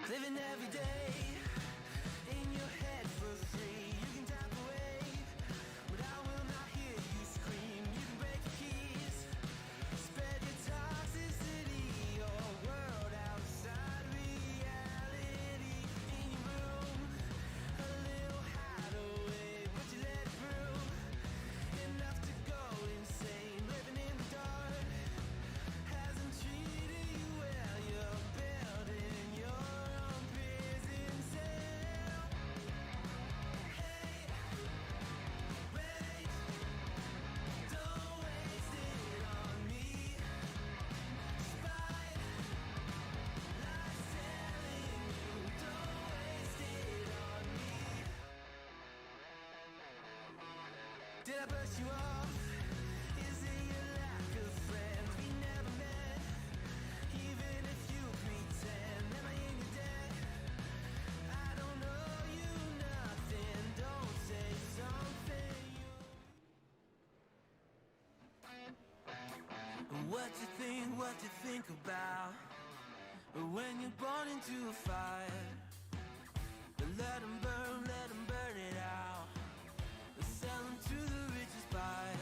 Living every day in your head for free. You can tap away, but I will not hear you scream. You can break the keys, spread your toxicity, your world outside reality. In your room, a little hideaway, but you let it through. Enough to go insane, living in the dark hasn't treated you well. You're building your own prison cell. Hey, wait, don't waste it on me. Despite lies telling you, don't waste it on me. Did I brush you off? Is it your lack of friends? We never met, even if you pretend. Am I in your debt? I don't know you nothing. Don't say something you. What you think about when you're born into a fire? But let 'em burn it out. Sell 'em to the richest buyer.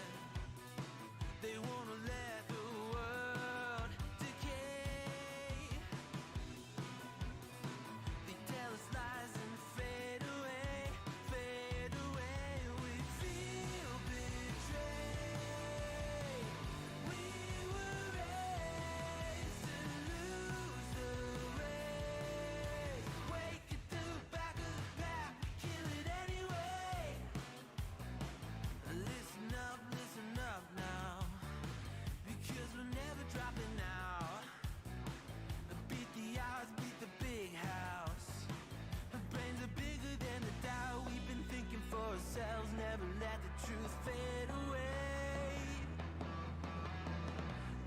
They wanna let the world decay. They tell us lies and fade away, fade away. We feel betrayed. We were raised to lose the race. Wake at the back of the pack, kill it anyway. Listen up now, because we're never dropping out. Beat the odds, beat the big house. Our brains are bigger than the doubt. We've been thinking for ourselves, never let the truth fade away.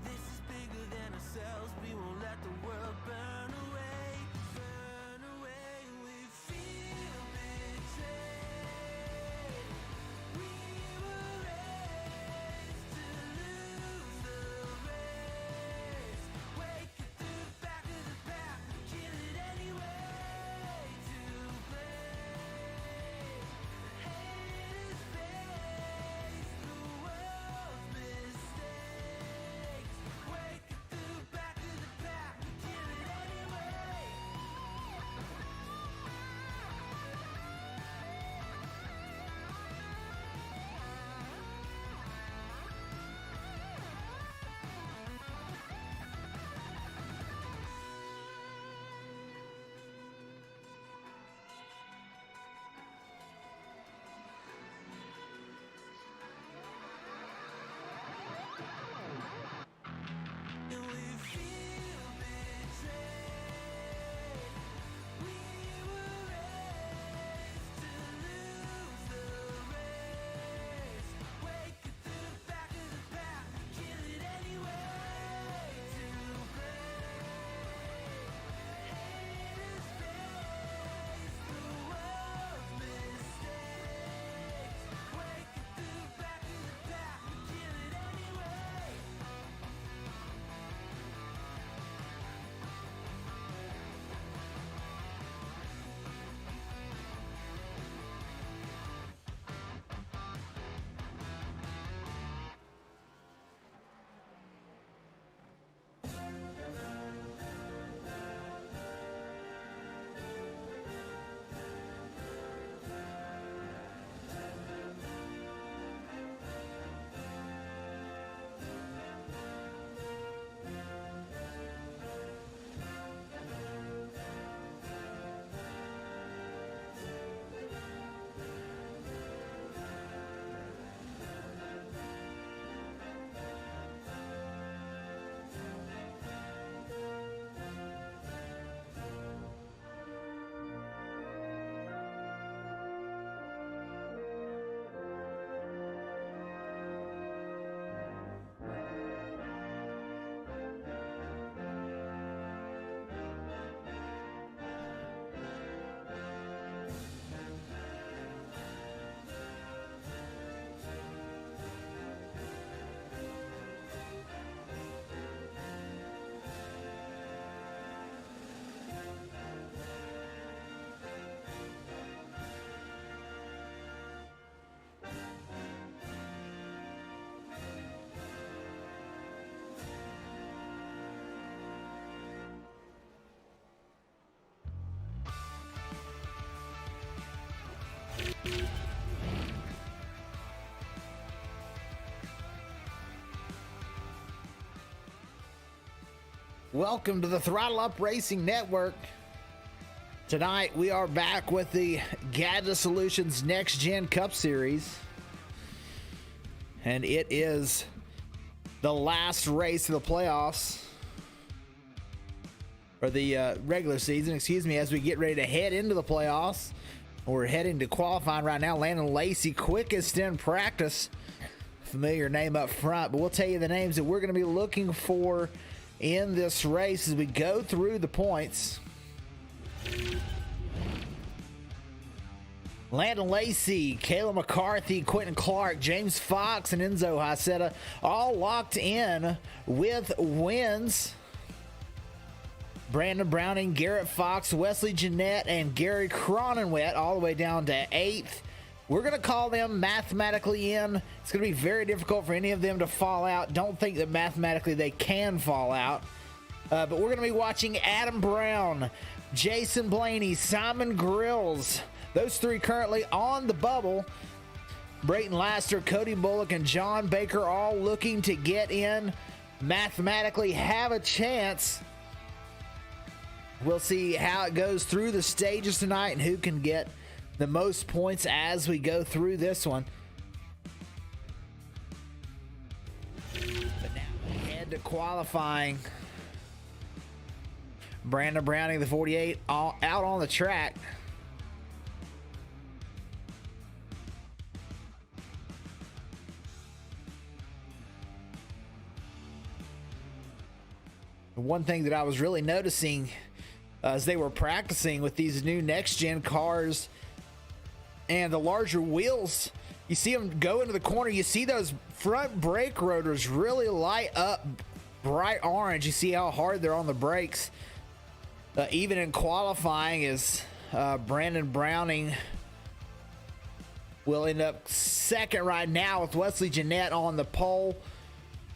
This is bigger than ourselves, we won't let the world burn away, burn away. We feel betrayed. We were raised to lose the race. Wake at the back of the pack, kill it anyway. To play, haters face the world's mistakes. Wake at the back of the pack, kill it anyway. Welcome to the Throttle Up Racing Network. Tonight we are back with the Gadget Solutions Next Gen Cup Series. And it is the last race of the playoffs. Or the regular season, excuse me, as we get ready to head into the playoffs. We're heading to qualifying right now. Landon Lacey, quickest in practice. Familiar name up front, but we'll tell you the names that we're going to be looking for in this race as we go through the points. Landon Lacey, Kayla McCarthy, Quentin Clark, James Fox, and Enzo Haceta all locked in with wins. Brandon Browning, Garrett Fox, Wesley Jeanette, and Gary Cronenwet all the way down to 8th. We're going to call them mathematically in. It's going to be very difficult for any of them to fall out. Don't think that mathematically they can fall out. But we're going to be watching Adam Brown, Jason Blaney, Simon Grills. Those three currently on the bubble. Brayton Laster, Cody Bullock, and John Baker all looking to get in. Mathematically have a chance. We'll see how it goes through the stages tonight and who can get the most points as we go through this one. But now we head to qualifying. Brandon Browning, the 48, out on the track. One thing that I was really noticing as they were practicing with these new next-gen cars and the larger wheels, you see them go into the corner. You see those front brake rotors really light up bright orange. You see how hard they're on the brakes. Even in qualifying, as Brandon Browning will end up second right now with Wesley Jeanette on the pole.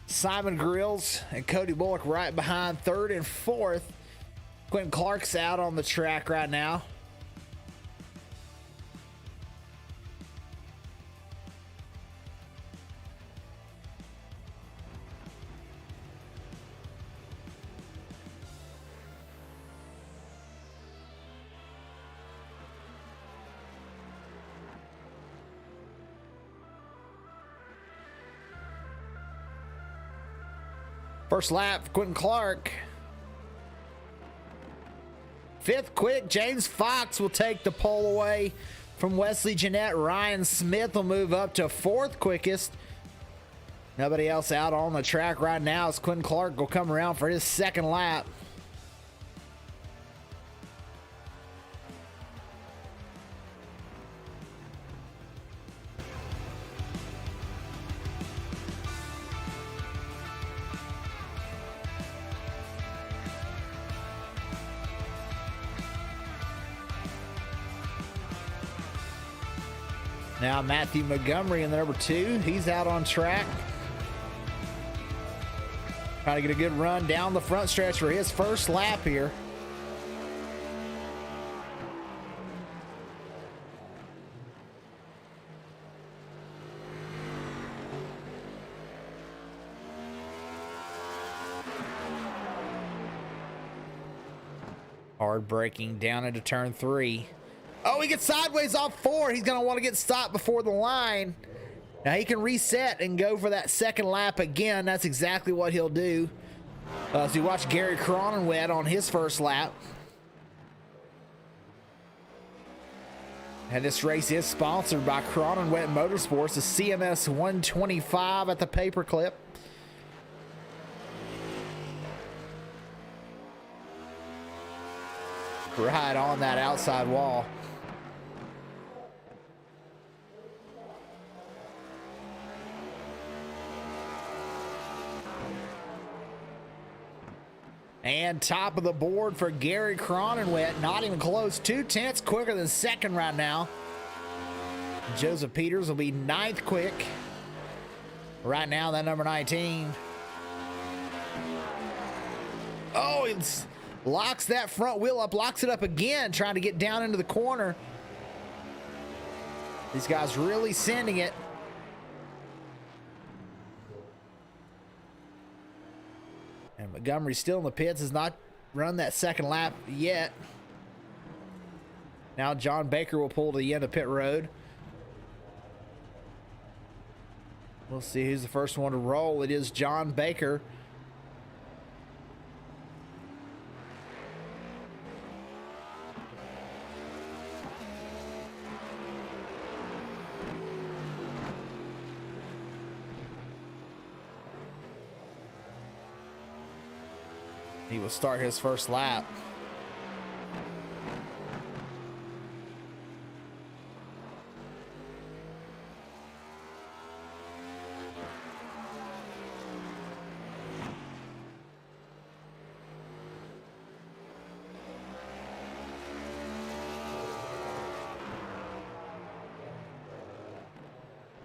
Simon Grills and Cody Bullock right behind third and fourth. Quentin Clark's out on the track right now. First lap, Quentin Clark. Fifth quick, James Fox will take the pole away from Wesley Jeanette. Ryan Smith will move up to fourth quickest. Nobody else out on the track right now as Quentin Clark will come around for his second lap. Now Matthew Montgomery in the number 2. He's out on track. Trying to get a good run down the front stretch for his first lap here. Hard braking down into turn 3. Oh, he gets sideways off 4. He's going to want to get stopped before the line. Now he can reset and go for that second lap again. That's exactly what he'll do. So you watch Gary Cronenwet on his first lap. And this race is sponsored by Cronenwet Motorsports, the CMS 125 at the Paperclip. Right on that outside wall. And top of the board for Gary Cronenwet. Not even close. 2/10 quicker than second right now. Joseph Peters will be 9th quick. Right now, that number 19. Oh, it locks that front wheel up. Locks it up again, trying to get down into the corner. These guys really sending it. And Montgomery still in the pits, has not run that second lap yet. Now John Baker will pull to the end of pit road. We'll see who's the first one to roll. It is John Baker. He will start his first lap.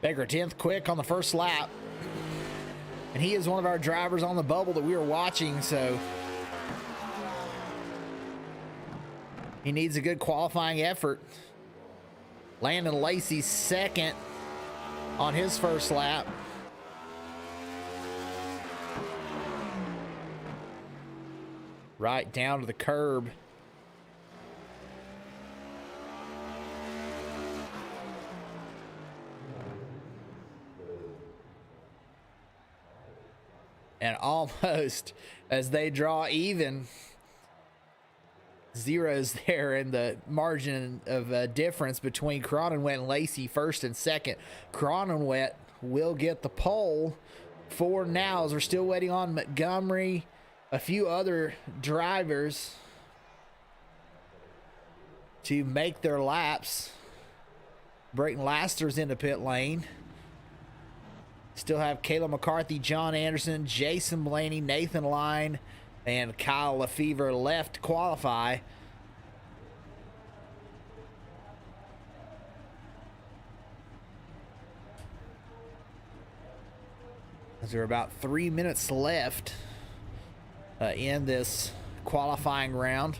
Baker 10th quick on the first lap. And he is one of our drivers on the bubble that we are watching, so he needs a good qualifying effort. Landon Lacey second on his first lap. Right down to the curb. And almost as they draw even, zeros there in the margin of difference between Cronenwet and Lacey first and second. Cronenwet will get the pole for now, as we're still waiting on Montgomery, a few other drivers to make their laps. Brayton Laster's in the pit lane. Still have Caleb McCarthy, John Anderson, Jason Blaney, Nathan Line, and Kyle Lefevre left to qualify. As there are about 3 minutes left in this qualifying round.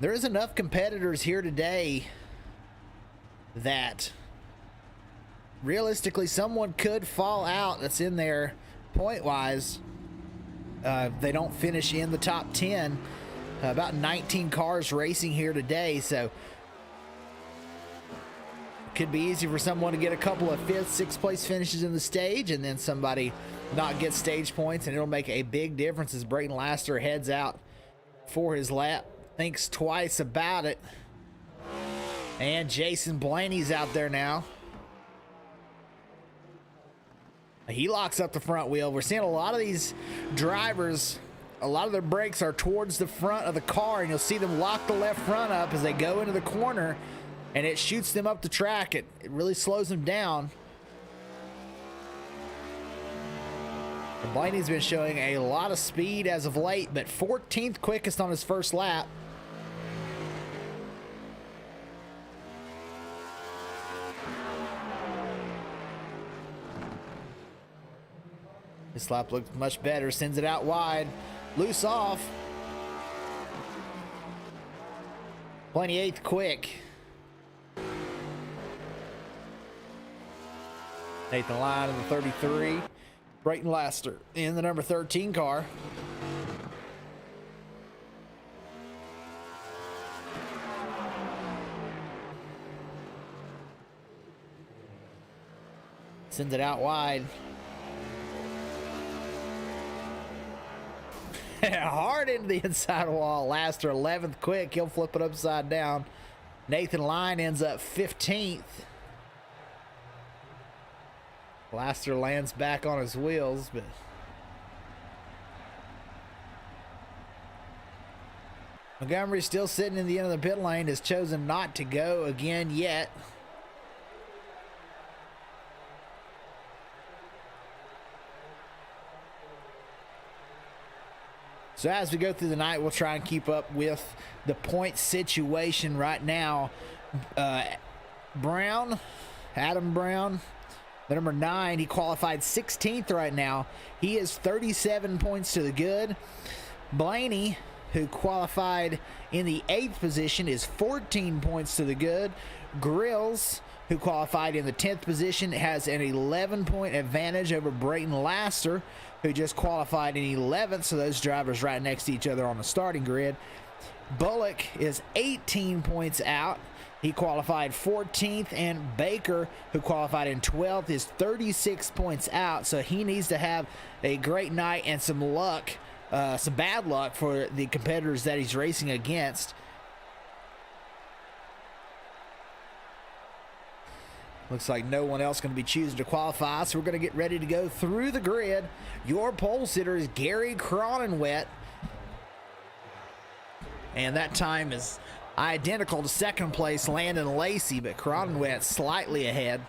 There is enough competitors here today that realistically someone could fall out that's in there point-wise. They don't finish in the top 10. About 19 cars racing here today, so it could be easy for someone to get a couple of 5th, 6th place finishes in the stage, and then somebody not get stage points, and it'll make a big difference as Brayton Laster heads out for his lap. Thinks twice about it. And Jason Blaney's out there now. He locks up the front wheel. We're seeing a lot of these drivers, a lot of their brakes are towards the front of the car, and you'll see them lock the left front up as they go into the corner, and it shoots them up the track. It really slows them down. And Blaney's been showing a lot of speed as of late, but 14th quickest on his first lap. This lap looks much better, sends it out wide, loose off. Blaney 8th quick. Nathan Line in the 33. Brayton Laster in the number 13 car. Sends it out wide. Hard into the inside wall. Laster 11th quick. He'll flip it upside down. Nathan Line ends up 15th. Laster lands back on his wheels, but Montgomery still sitting in the end of the pit lane, has chosen not to go again yet. So as we go through the night, we'll try and keep up with the point situation right now. Adam Brown, the number 9, he qualified 16th right now. He is 37 points to the good. Blaney who qualified in the 8th position, is 14 points to the good. Grills, who qualified in the 10th position, has an 11-point advantage over Brayton Laster, who just qualified in 11th, so those drivers right next to each other on the starting grid. Bullock is 18 points out. He qualified 14th, and Baker, who qualified in 12th, is 36 points out, so he needs to have a great night and some luck, some bad luck for the competitors that he's racing against. Looks like no one else going to be choosing to qualify, so we're going to get ready to go through the grid. Your pole sitter is Gary Cronenwet, and that time is identical to second place Landon Lacey, but Cronenwet slightly ahead.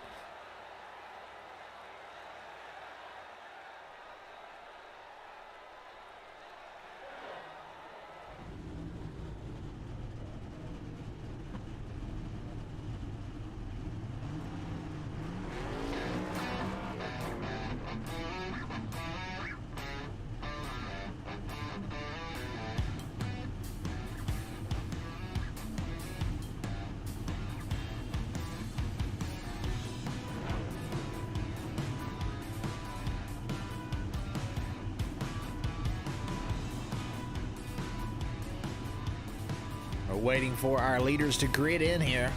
We're waiting for our leaders to grid in here.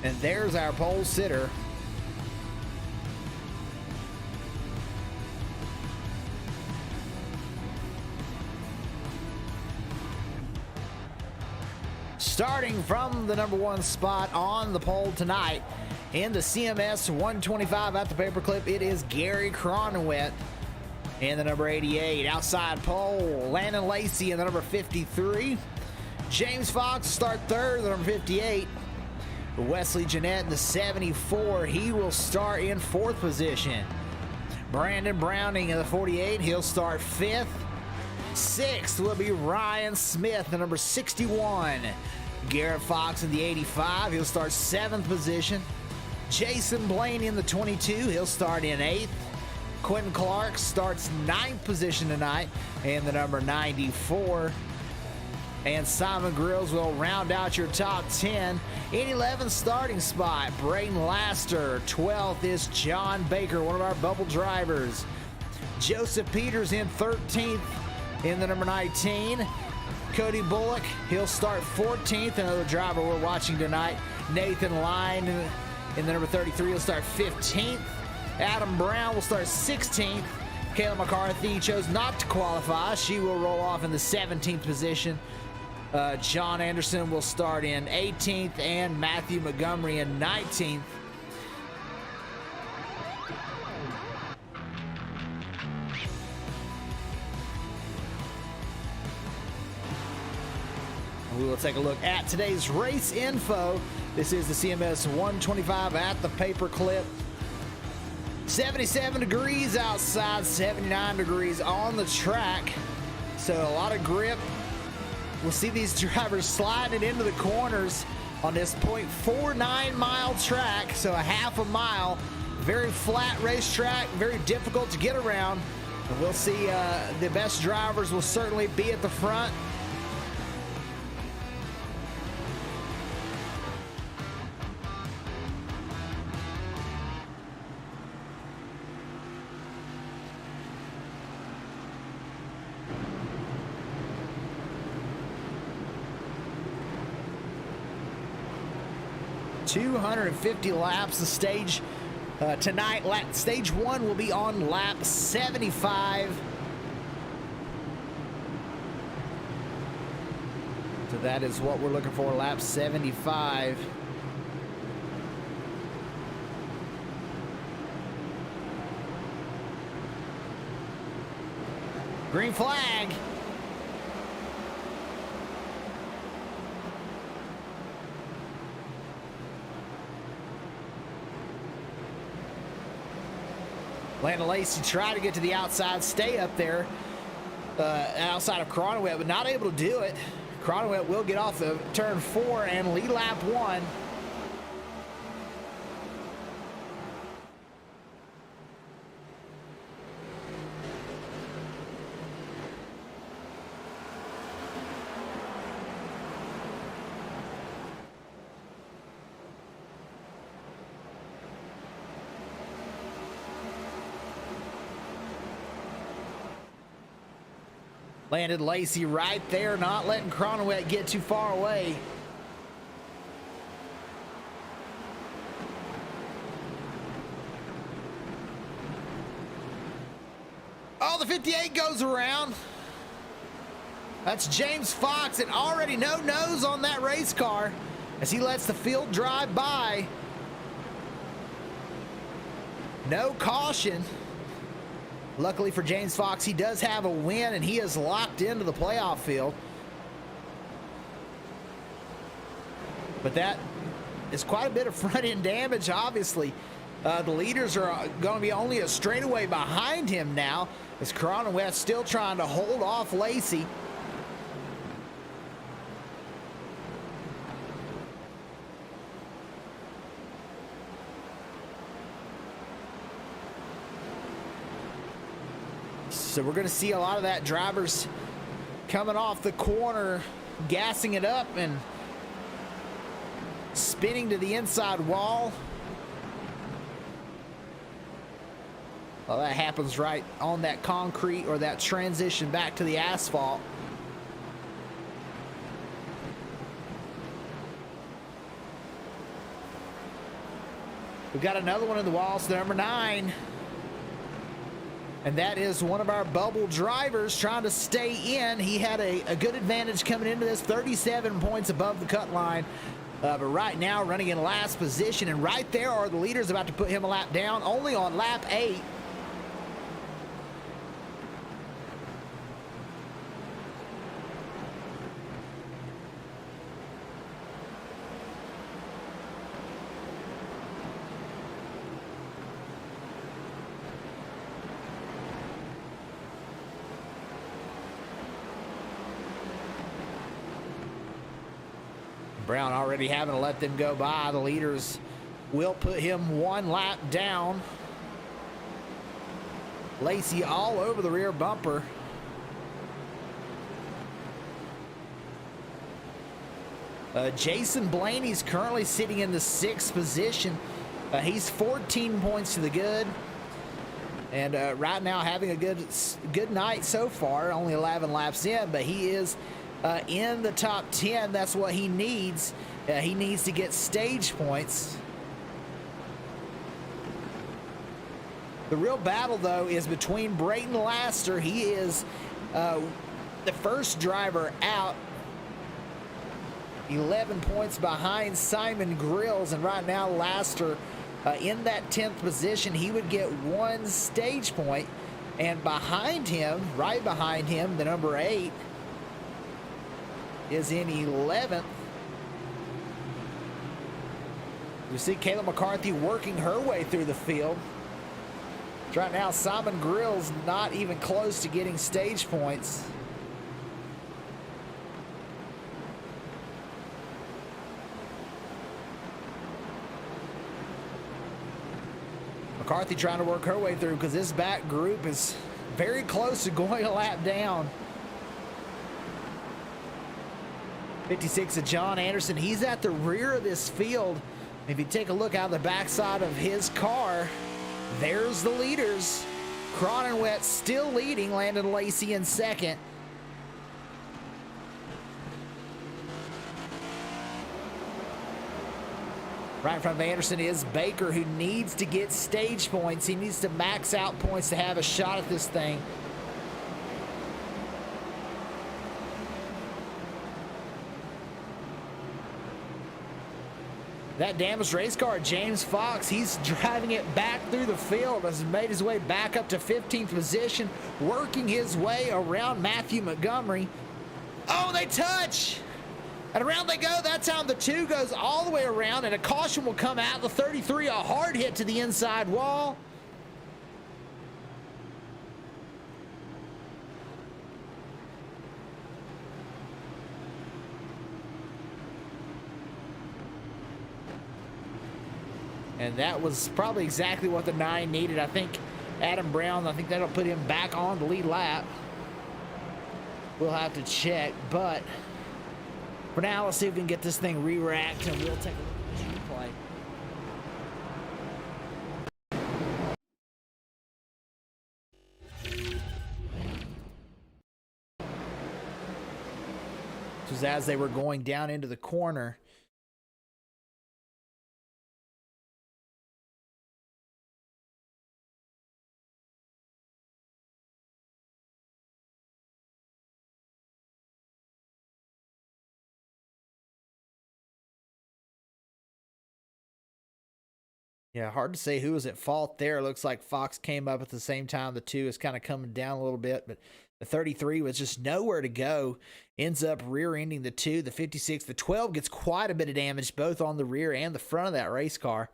And there's our pole sitter. Starting from the number 1 spot on the pole tonight in the CMS 125 at the Paperclip, it is Gary Cronenwet. In the number 88 outside pole, Landon Lacey in the number 53. James Fox start third, the number 58. Wesley Jeanette in the 74. He will start in 4th position. Brandon Browning in the 48. He'll start 5th. 6th will be Ryan Smith, the number 61. Garrett Fox in the 85. He'll start 7th position. Jason Blaney in the 22. He'll start in 8th. Quentin Clark starts 9th position tonight in the number 94. And Simon Grills will round out your top 10. In 11th starting spot, Brayton Laster. 12th is John Baker, one of our bubble drivers. Joseph Peters in 13th in the number 19. Cody Bullock, he'll start 14th. Another driver we're watching tonight. Nathan Line in the number 33 will start 15th. Adam Brown will start 16th. Kayla McCarthy chose not to qualify. She will roll off in the 17th position. John Anderson will start in 18th, and Matthew Montgomery in 19th. We will take a look at today's race info. This is the CMS 125 at the Paperclip. 77 degrees outside, 79 degrees on the track. So a lot of grip. We'll see these drivers sliding into the corners on this 0.49 mile track. So a half a mile, very flat racetrack, very difficult to get around. And we'll see the best drivers will certainly be at the front. .250 laps. The stage tonight, stage 1 will be on lap 75. So that is what we're looking for, lap 75. Green flag. Landon Lacey tried to get to the outside, stay up there outside of Cronenwet, but not able to do it. Cronenwet will get off the turn 4 and lead lap 1. Landed Lacey right there, not letting Cronenwet get too far away. Oh, the 58 goes around. That's James Fox, and already no nose on that race car as he lets the field drive by. No caution. Luckily for James Fox, he does have a win, and he is locked into the playoff field. But that is quite a bit of front-end damage, obviously. The leaders are going to be only a straightaway behind him now, as Cronenwet still trying to hold off Lacey. So we're going to see a lot of that drivers coming off the corner, gassing it up and spinning to the inside wall. Well, that happens right on that concrete or that transition back to the asphalt. We've got another one in the wall, so number 9. And that is one of our bubble drivers trying to stay in. He had a good advantage coming into this, 37 points above the cut line. But right now running in last position, and right there are the leaders about to put him a lap down, only on lap 8. Brown already having to let them go by. The leaders will put him one lap down. Lacey all over the rear bumper. Jason Blaney's currently sitting in the 6th position. He's 14 points to the good. And right now having a good night so far, only 11 laps in, but he is in the top 10. That's what he needs. He needs to get stage points. The real battle, though, is between Brayton Laster. He is the first driver out, 11 points behind Simon Grills, and right now Laster in that 10th position. He would get 1 stage point, and behind him, right behind him, the number 8 is in 11th. You see Kayla McCarthy working her way through the field. Right now, Simon Grills not even close to getting stage points. McCarthy trying to work her way through because this back group is very close to going a lap down. 56 of John Anderson. He's at the rear of this field. If you take a look out the backside of his car, there's the leaders. Cronenwet still leading, Landon Lacey in 2nd. Right in front of Anderson is Baker, who needs to get stage points. He needs to max out points to have a shot at this thing. That damaged race car, James Fox, he's driving it back through the field, has made his way back up to 15th position, working his way around Matthew Montgomery. Oh, they touch! And around they go. That's how the 2 goes all the way around, and a caution will come out. The 33, a hard hit to the inside wall. And that was probably exactly what the 9 needed. I think Adam Brown, I think that'll put him back on the lead lap. We'll have to check, but for now, let's see if we can get this thing re-racked, and we'll take a look at the replay. as they were going down into the corner. Yeah, hard to say who was at fault there. Looks like Fox came up at the same time. The 2 is kind of coming down a little bit, but the 33 was just nowhere to go. Ends up rear-ending the 2. The 56, the 12 gets quite a bit of damage, both on the rear and the front of that race car.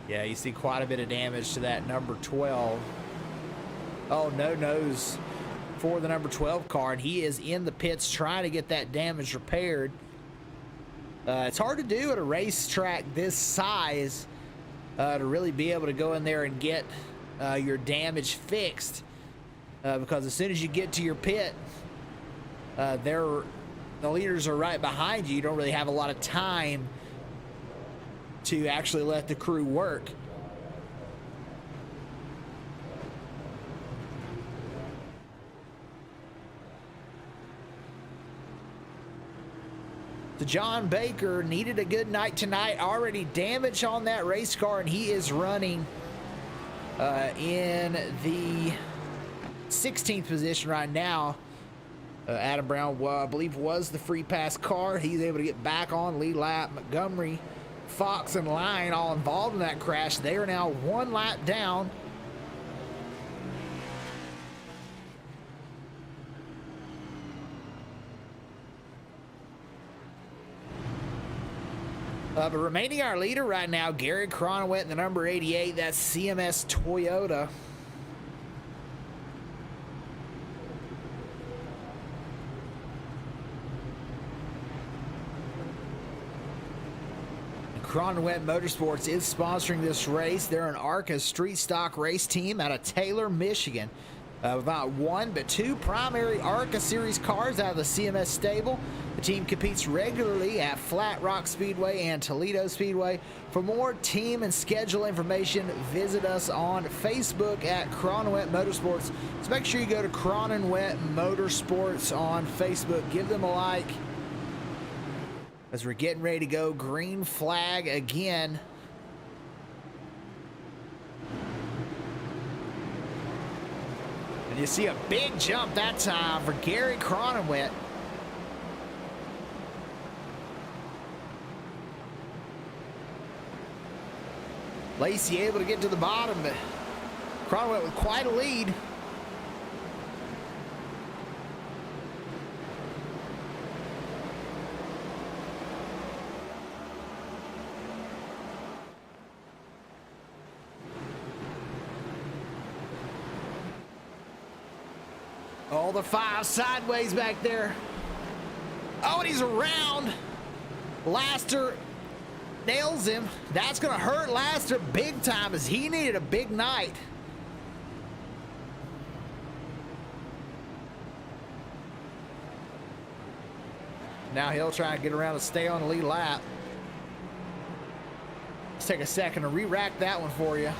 Yeah, you see quite a bit of damage to that number 12. Oh, no nose for the number 12 car, and he is in the pits trying to get that damage repaired. It's hard to do at a racetrack this size to really be able to go in there and get your damage fixed, because as soon as you get to your pit, the leaders are right behind you. You don't really have a lot of time to actually let the crew work. So John Baker needed a good night tonight. Already damage on that race car, and he is running in the 16th position right now. Adam Brown, I believe, was the free pass car. He's able to get back on lead lap. Montgomery, Fox, and Lyon all involved in that crash. They are now 1 lap down. But remaining our leader right now, Gary Cronowet in the number 88. That's CMS Toyota. Cronowet Motorsports is sponsoring this race. They're an ARCA street stock race team out of Taylor, Michigan. About 1 but 2 primary ARCA series cars out of the CMS stable. The team competes regularly at Flat Rock Speedway and Toledo Speedway. For more team and schedule information, visit us on Facebook at Cronowet Motorsports. So make sure you go to Cronowet Motorsports on Facebook. Give them a like. As we're getting ready to go, green flag again. And you see a big jump that time for Gary Cronowet. Lacey able to get to the bottom, but Cronowet with quite a lead. Oh, the 5 sideways back there. Oh, and he's around. Laster nails him. That's going to hurt Laster big time, as he needed a big night. Now he'll try and get around to stay on the lead lap. Let's take a second to re-rack that one for you.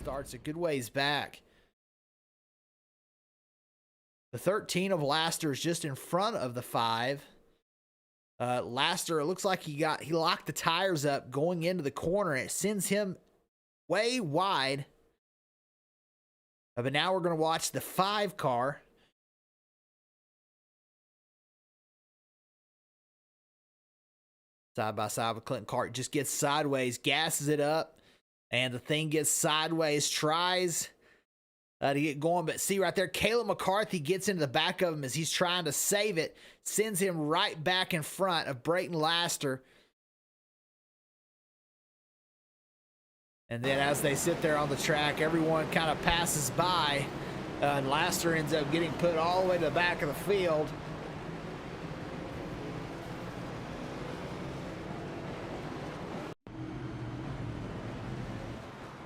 Starts a good ways back. The 13 of Laster is just in front of the 5. Laster, it looks like he locked the tires up going into the corner. It sends him way wide. But now we're going to watch the 5 car. Side by side with Clinton Clark. Just gets sideways, gasses it up. And the thing gets sideways, tries to get going. But see right there, Caleb McCarthy gets into the back of him as he's trying to save it. Sends him right back in front of Brayton Laster. And then as they sit there on the track, everyone kind of passes by. And Laster ends up getting put all the way to the back of the field.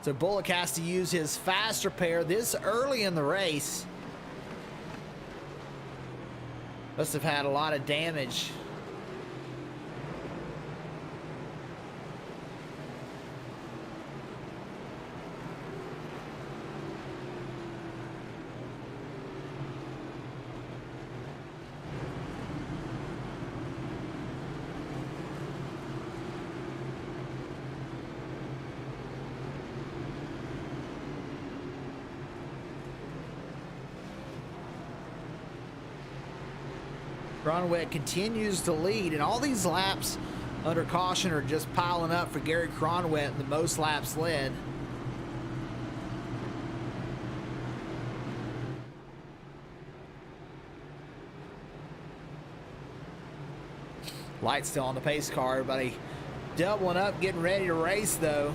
So Bullock has to use his fast repair this early in the race. Must have had a lot of damage. Cronenwett continues to lead, and all these laps under caution are just piling up for Gary Cronenwett, the most laps led. Light still on the pace car. Everybody doubling up, getting ready to race though.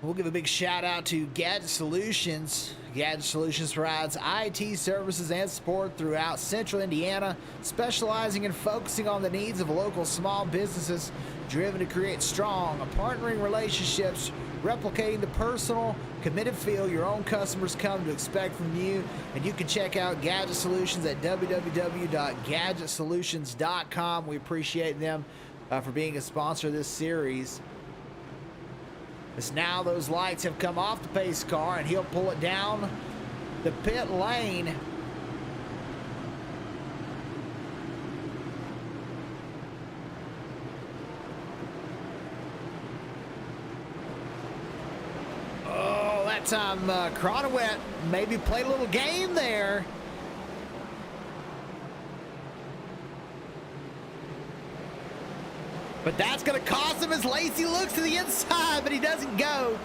We'll give a big shout out to Gadget Solutions. Gadget Solutions provides IT services and support throughout central Indiana, specializing and focusing on the needs of local small businesses, driven to create strong, partnering relationships, replicating the personal, committed feel your own customers come to expect from you. And you can check out Gadget Solutions at www.gadgetsolutions.com. We appreciate them for being a sponsor of this series. As now those lights have come off the pace car, and he'll pull it down the pit lane. Oh, that time Cronenwett maybe played a little game there. But that's going to cost him as Lacey looks to the inside, but he doesn't go.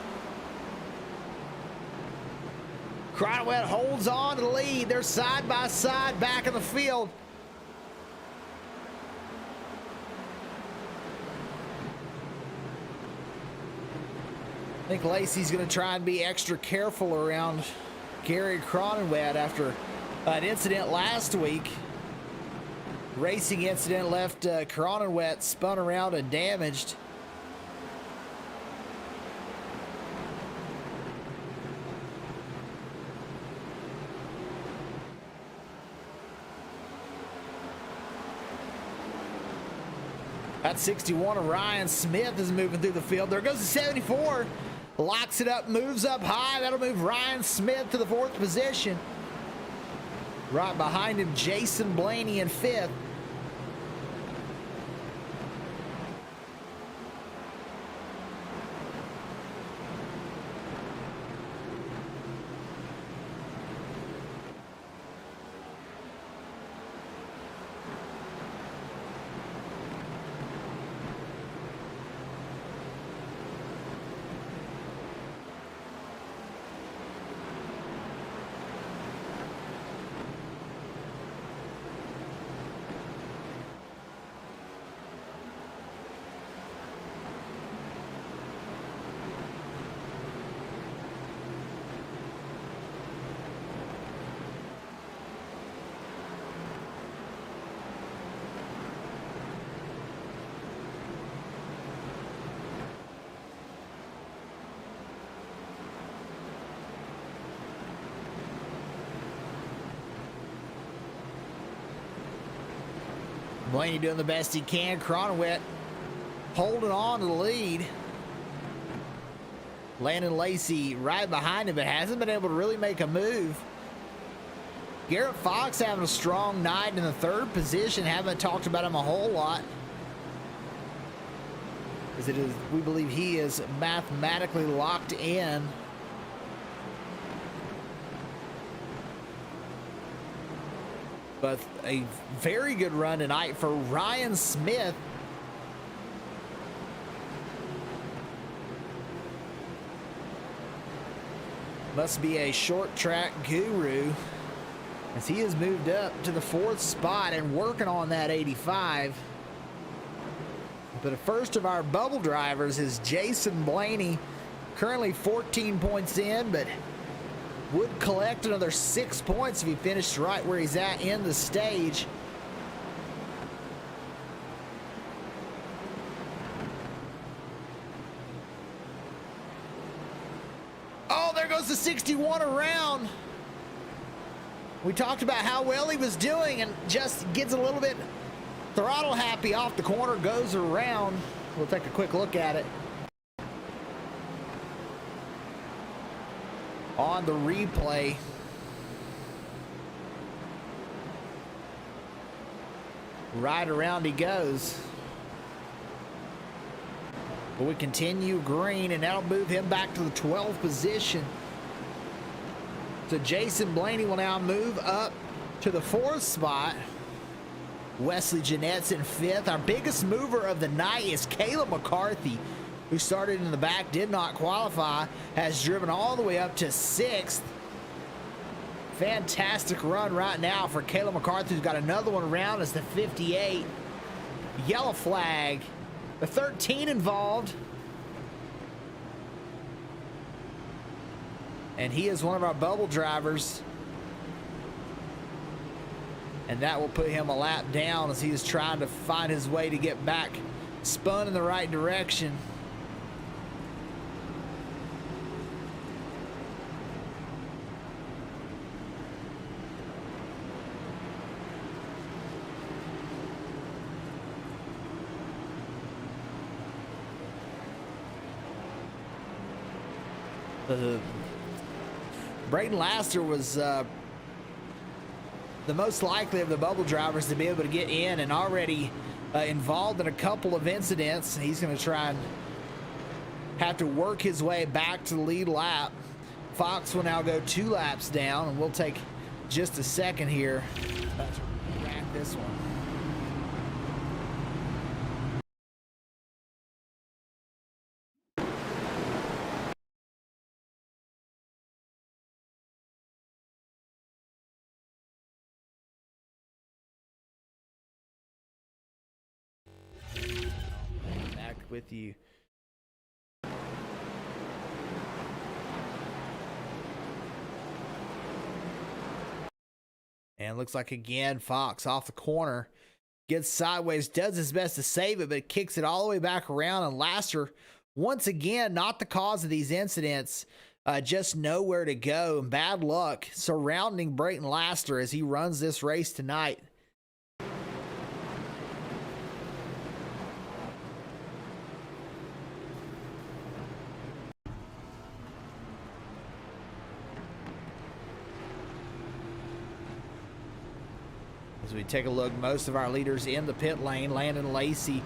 Cronenwett holds on to the lead. They're side by side back in the field. I think Lacey's going to try and be extra careful around Gary Cronenwett after an incident last week. Racing incident left Cronenwett spun around and damaged. That 61 of Ryan Smith is moving through the field. There goes the 74. Locks it up, moves up high. That'll move Ryan Smith to the 4th position. Right behind him, Jason Blaney in 5th. Blaney doing the best he can. Cronenwett holding on to the lead. Landon Lacey right behind him, but hasn't been able to really make a move. Garrett Fox having a strong night in the 3rd position. Haven't talked about him a whole lot, as it is, we believe he is mathematically locked in. But a very good run tonight for Ryan Smith. Must be a short track guru, as he has moved up to the 4th spot and working on that 85. But the first of our bubble drivers is Jason Blaney, currently 14 points in, but would collect another 6 points if he finished right where he's at in the stage. Oh, there goes the 61 around. We talked about how well he was doing and just gets a little bit throttle happy off the corner, goes around. We'll take a quick look at it on the replay. Right around he goes. But we continue green, and that'll move him back to the 12th position. So Jason Blaney will now move up to the 4th spot. Wesley Jeanette's in 5th. Our biggest mover of the night is Kayla McCarthy, who started in the back, did not qualify, has driven all the way up to 6th. Fantastic run right now for Kayla McCarthy, who's got another one around as the 58. Yellow flag. The 13 involved. And he is one of our bubble drivers. And that will put him a lap down as he is trying to find his way to get back spun in the right direction. Brayton Laster was the most likely of the bubble drivers to be able to get in, and already involved in a couple of incidents. He's going to try and have to work his way back to the lead lap. Fox will now go 2 laps down, and we'll take just a second here to wrap this one. With you. And looks like again Fox off the corner gets sideways, does his best to save it, but kicks it all the way back around. And Laster, once again, not the cause of these incidents, just nowhere to go, and bad luck surrounding Brayton Laster as he runs this race tonight. As we take a look, most of our leaders in the pit lane: Landon Lacey,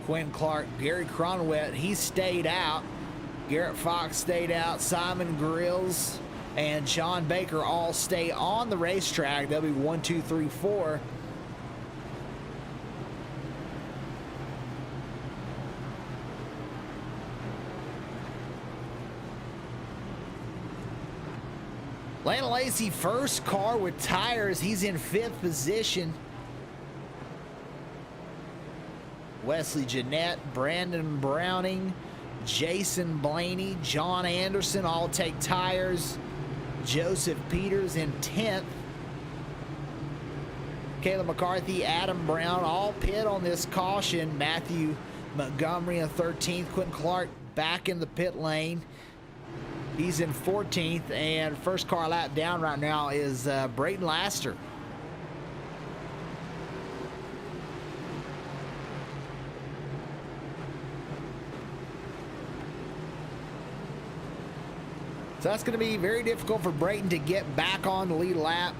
Quentin Clark, Gary Cronwet, he stayed out. Garrett Fox stayed out. Simon Grills and John Baker all stay on the racetrack. They'll be 1, 2, 3, 4. Landon Lacey, first car with tires. He's in 5th position. Wesley Jeanette, Brandon Browning, Jason Blaney, John Anderson all take tires. Joseph Peters in 10th. Kayla McCarthy, Adam Brown all pit on this caution. Matthew Montgomery in 13th. Quentin Clark back in the pit lane. He's in 14th, and first car lap down right now is Brayton Laster. So that's going to be very difficult for Brayton to get back on the lead lap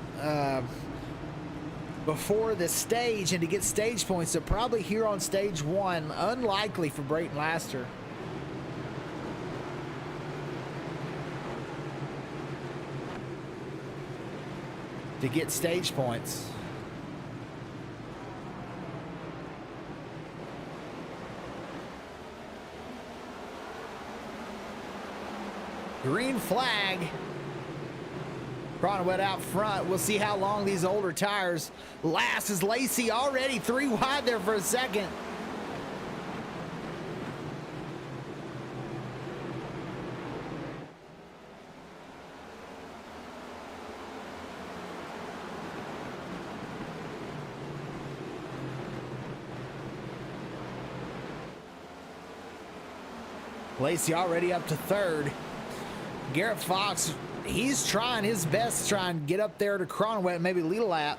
before the stage and to get stage points. So probably here on stage 1, unlikely for Brayton Laster to get stage points. Green flag. Cronwet out front. We'll see how long these older tires last, as Lacey already 3 wide there for a second. Lacey already up to third. Garrett Fox, he's trying his best to try and get up there to Cronwet and maybe lead a lap.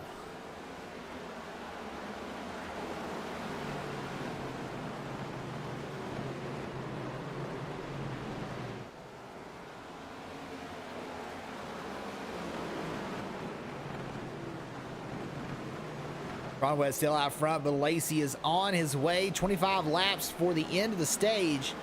Cronwet still out front, but Lacey is on his way. 25 laps for the end of the stage.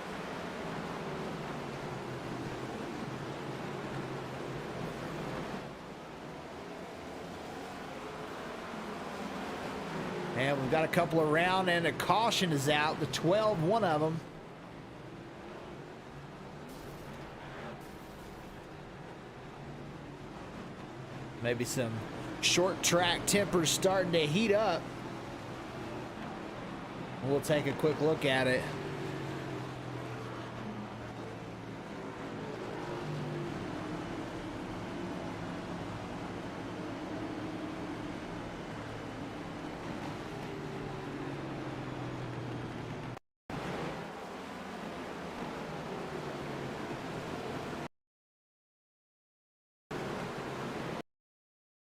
And we've got a couple around, and a caution is out. The 12, one of them. Maybe some short track tempers starting to heat up. We'll take a quick look at it.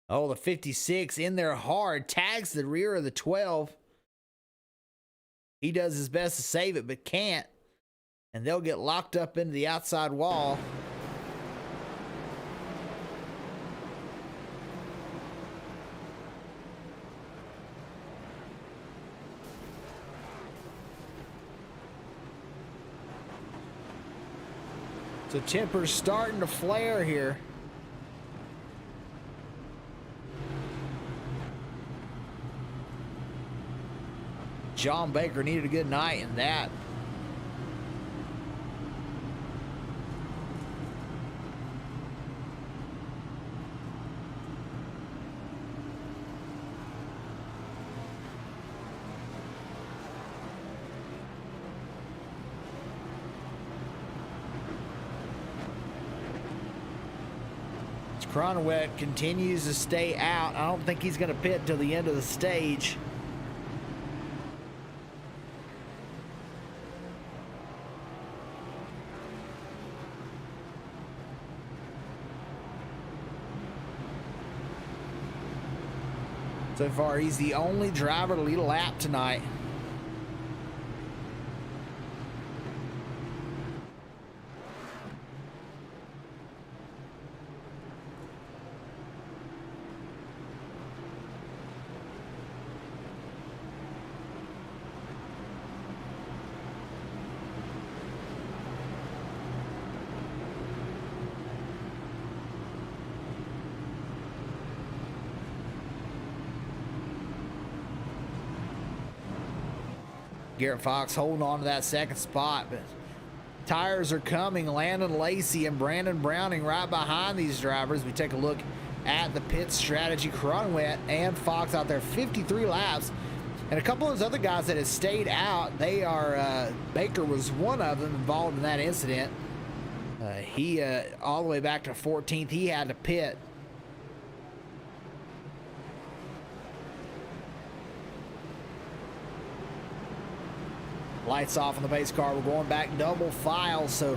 Oh, the 56 in there hard, tags the rear of the 12. He does his best to save it, but can't. And they'll get locked up into the outside wall. So temper's starting to flare here. John Baker needed a good night in that. Cronwet continues to stay out. I don't think he's going to pit till the end of the stage. So far, he's the only driver to lead a lap tonight. Garrett Fox holding on to that second spot, but tires are coming. Landon Lacey and Brandon Browning right behind these drivers. We take a look at the pit strategy. Cronwet and Fox out there 53 laps, and a couple of those other guys that have stayed out, they are Baker was one of them involved in that incident. He all the way back to 14th, he had to pit. Lights off on the base car. We're going back double file, so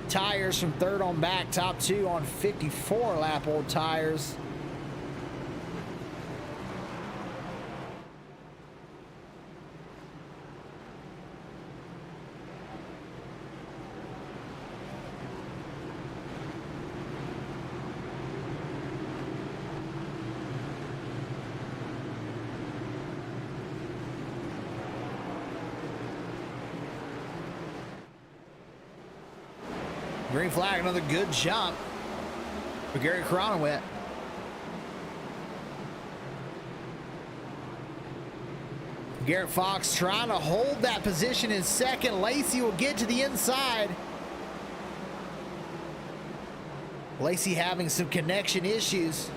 tires from third on back, top two on 54 lap old tires. Green flag, another good jump for Gary Cronwet. Garrett Fox trying to hold that position in second. Lacey will get to the inside. Lacey having some connection issues.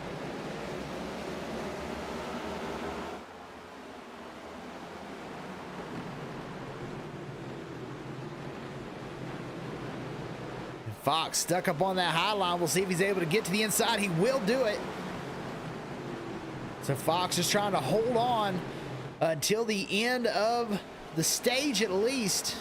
Fox stuck up on that high line. We'll see if he's able to get to the inside. He will do it. So Fox is trying to hold on until the end of the stage at least.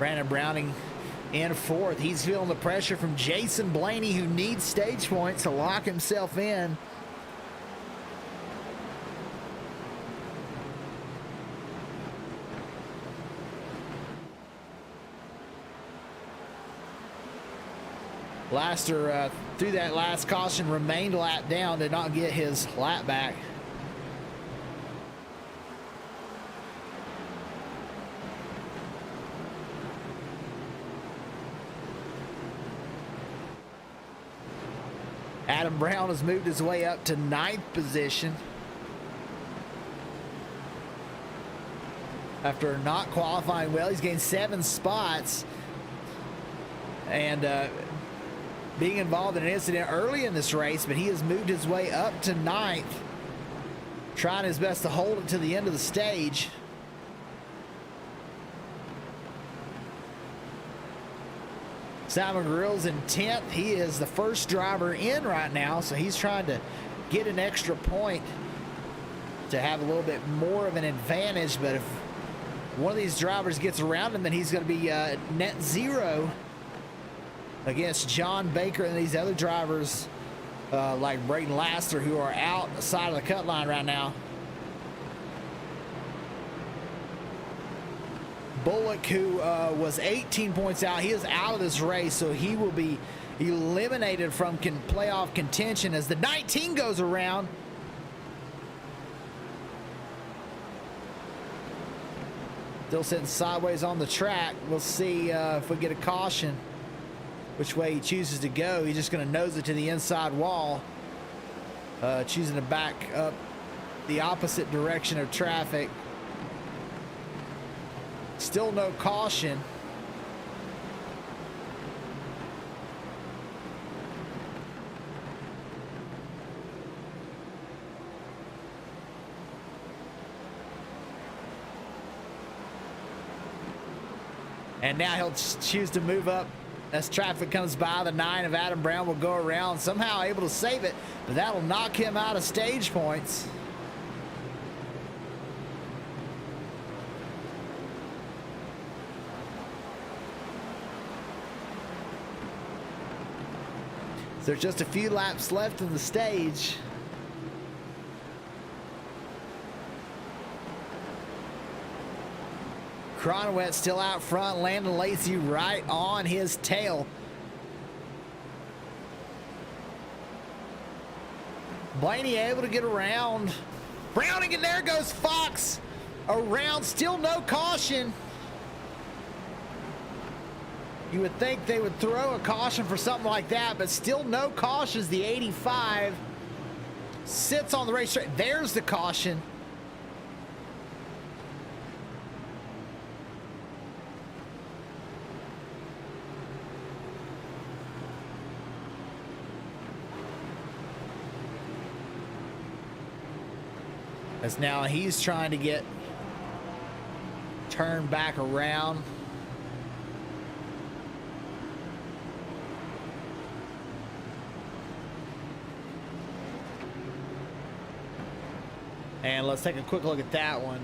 Brandon Browning in fourth. He's feeling the pressure from Jason Blaney, who needs stage points to lock himself in. Laster, through that last caution, remained lap down, did not get his lap back. Adam Brown has moved his way up to 9th position after not qualifying well. He's gained 7 spots, and being involved in an incident early in this race, but he has moved his way up to 9th, trying his best to hold it to the end of the stage. Simon Grill's in 10th. He is the first driver in right now, so he's trying to get an extra point to have a little bit more of an advantage. But if one of these drivers gets around him, then he's going to be net zero against John Baker and these other drivers like Braden Laster, who are out the side of the cut line right now. Bullock, who was 18 points out, he is out of this race, so he will be eliminated from playoff contention as the 19 goes around. Still sitting sideways on the track. We'll see if we get a caution, which way he chooses to go. He's just going to nose it to the inside wall, choosing to back up the opposite direction of traffic. Still no caution. And now he'll choose to move up as traffic comes by. The 9 of Adam Brown will go around, somehow able to save it, but that'll knock him out of stage points. There's just a few laps left in the stage. Cronowet still out front. Landon Lacey right on his tail. Blaney able to get around Browning, and there goes Fox around. Still no caution. You would think they would throw a caution for something like that, but still no cautions. The 85 sits on the racetrack. There's the caution. As now he's trying to get turned back around. And let's take a quick look at that one.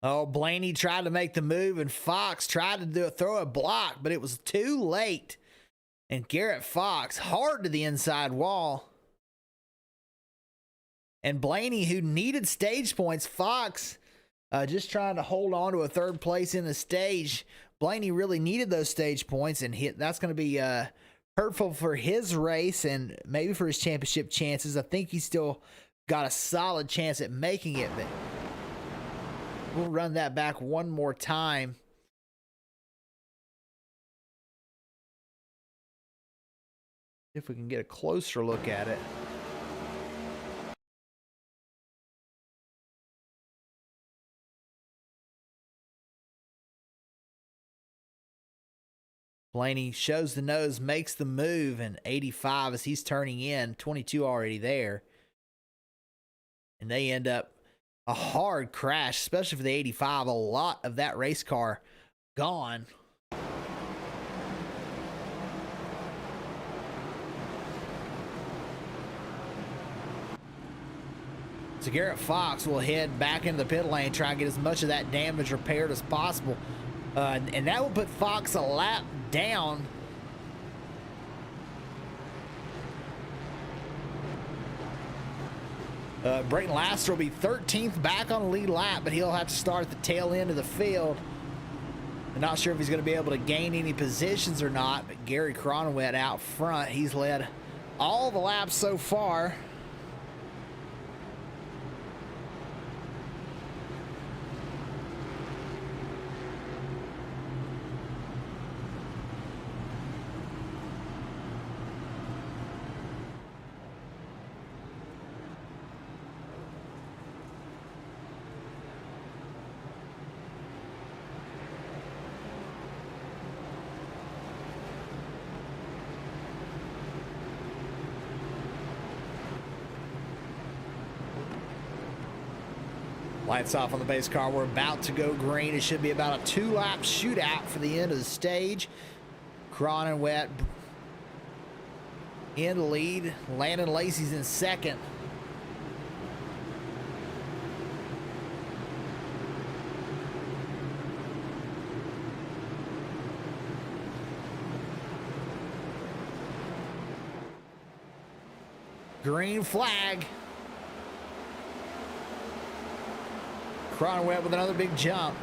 Oh, Blaney tried to make the move, and Fox tried to throw a block, but it was too late. And Garrett Fox hard to the inside wall. And Blaney, who needed stage points, Fox just trying to hold on to a 3rd place in the stage. Blaney really needed those stage points, and that's going to be hurtful for his race and maybe for his championship chances. I think he's still got a solid chance at making it, but we'll run that back one more time. If we can get a closer look at it. Blaney shows the nose, makes the move, and 85 as he's turning in, 22 already there. And they end up a hard crash, especially for the 85. A lot of that race car gone. So Garrett Fox will head back into the pit lane, try and get as much of that damage repaired as possible. And that will put Fox a lap down. Brayton Laster will be 13th back on the lead lap, but he'll have to start at the tail end of the field. I'm not sure if he's going to be able to gain any positions or not, but Gary Cronenwet out front. He's led all the laps so far. Lights off on the base car. We're about to go green. It should be about a 2-lap shootout for the end of the stage. Cronenwet in the lead. Landon Lacey's in second. Green flag. Cronenwet with another big jump.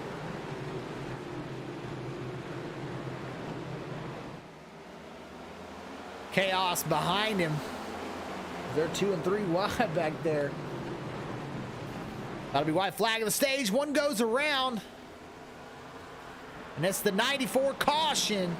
Chaos behind him. They're 2 and 3 wide back there. That'll be white flag of the stage. One goes around. And it's the 94 caution.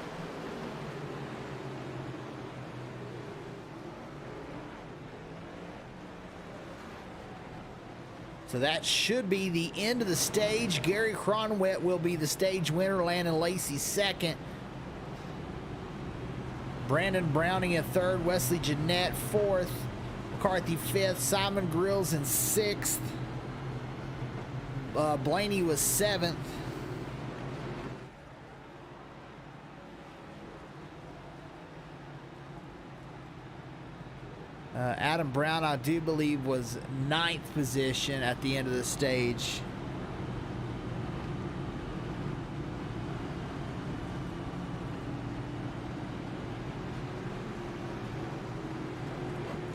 So that should be the end of the stage. Gary Cronenwet will be the stage winner. Landon Lacey second. Brandon Browning in third. Wesley Jeanette fourth. McCarthy fifth. Simon Grills in sixth. Blaney was seventh. Adam Brown, I do believe, was 9th position at the end of the stage.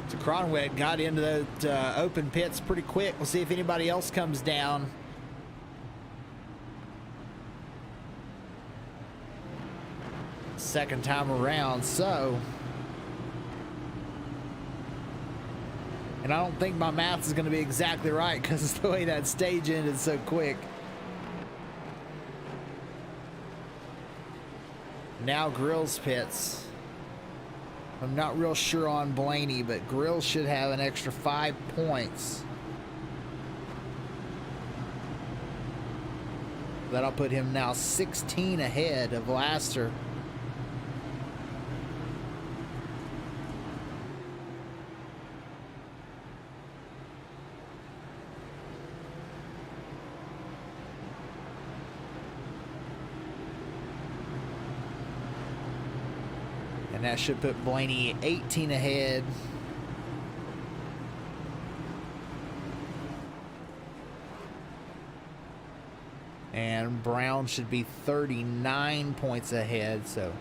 So Cronenwet got into the open pits pretty quick. We'll see if anybody else comes down. Second time around, so... And I don't think my math is going to be exactly right because it's the way that stage ended so quick. Now Grills pits. I'm not real sure on Blaney, but Grills should have an extra 5 points. That'll put him now 16 ahead of Laster. And that should put Blaney 18 ahead. And Brown should be 39 points ahead, so.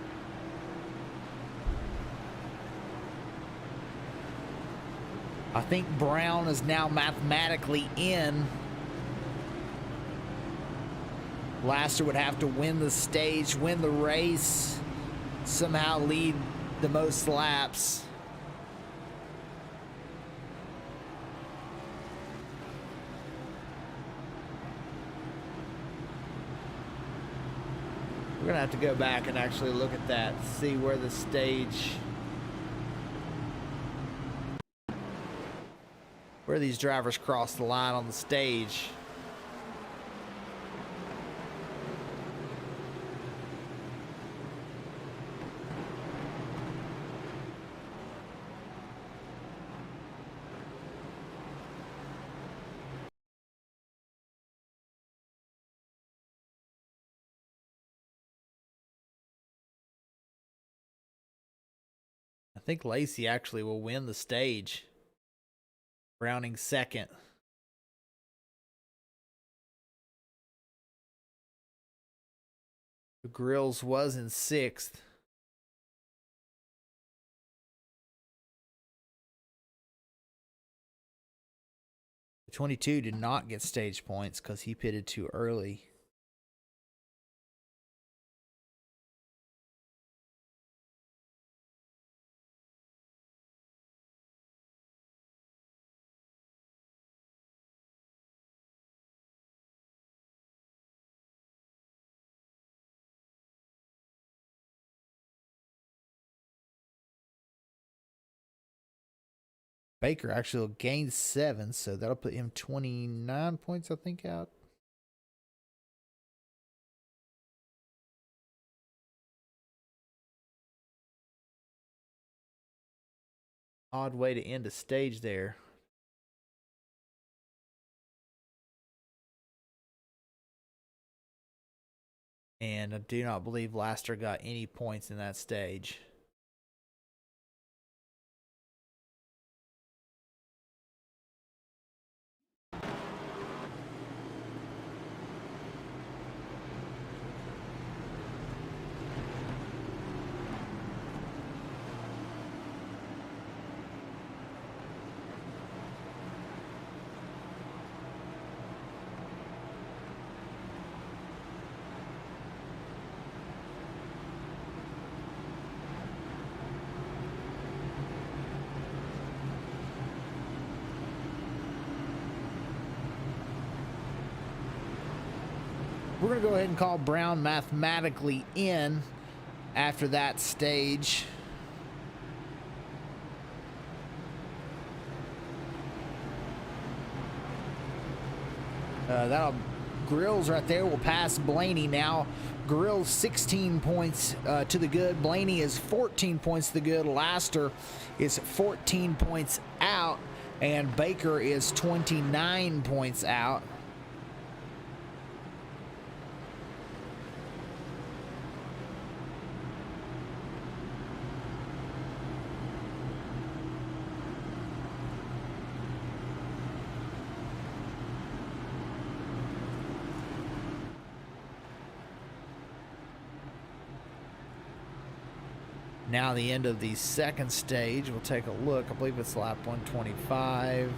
I think Brown is now mathematically in. Laster would have to win the stage, win the race, somehow lead the most laps. We're gonna have to go back and actually look at that, see where the stage, where these drivers cross the line on the stage. I think Lacey actually will win the stage. Browning second. Grills was in 6th. The 22 did not get stage points because he pitted too early. Baker actually will gain 7, so that'll put him 29 points, I think, out. Odd way to end a stage there. And I do not believe Laster got any points in that stage. We're going to go ahead and call Brown mathematically in after that stage. Grills right there will pass Blaney now. Grills 16 points to the good. Blaney is 14 points to the good. Laster is 14 points out. And Baker is 29 points out. Now the end of the second stage. We'll take a look. I believe it's lap 125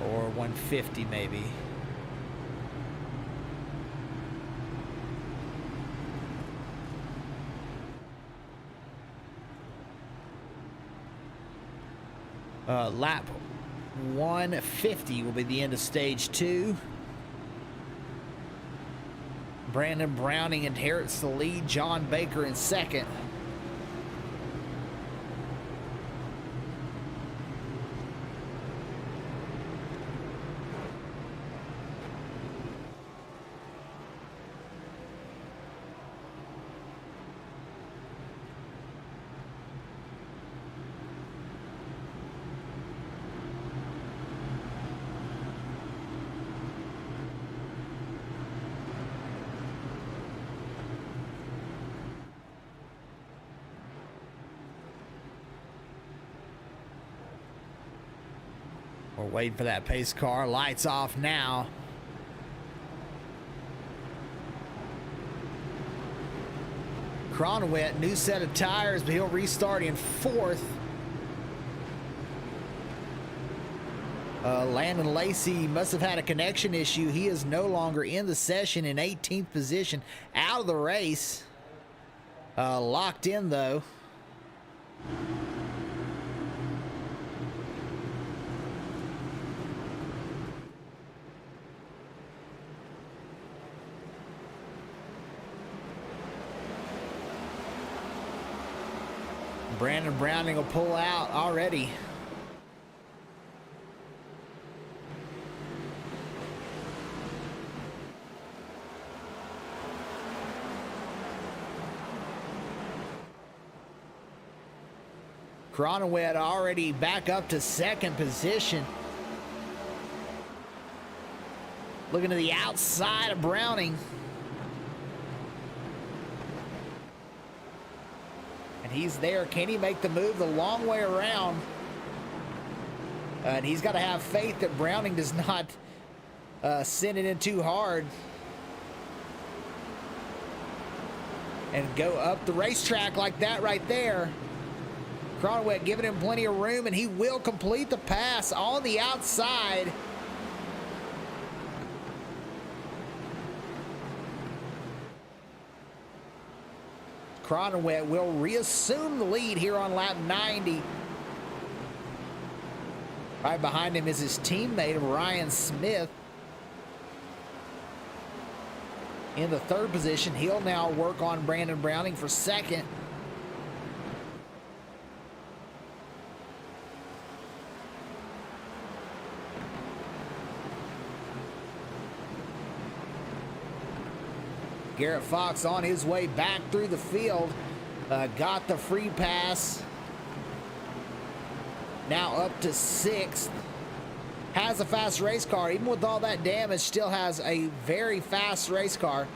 or 150 maybe. Lap 150 will be the end of stage 2. Brandon Browning inherits the lead. John Baker in second. We're waiting for that pace car. Lights off now. Cronenwet, new set of tires, but he'll restart in 4th. Landon Lacey must have had a connection issue. He is no longer in the session in 18th position, out of the race. Locked in though. Brandon Browning will pull out already. Cronenwet already back up to 2nd position. Looking to the outside of Browning. And he's there. Can he make the move the long way around? And he's got to have faith that Browning does not send it in too hard. and go up the racetrack like that right there. Cronenwet giving him plenty of room, and he will complete the pass on the outside. Cronenwet will reassume the lead here on lap 90. Right behind him is his teammate, Ryan Smith. In the third position, he'll now work on Brandon Browning for second. Garrett Fox on his way back through the field. Got the free pass. Now up to sixth. Has a fast race car. Even with all that damage, still has a very fast race car.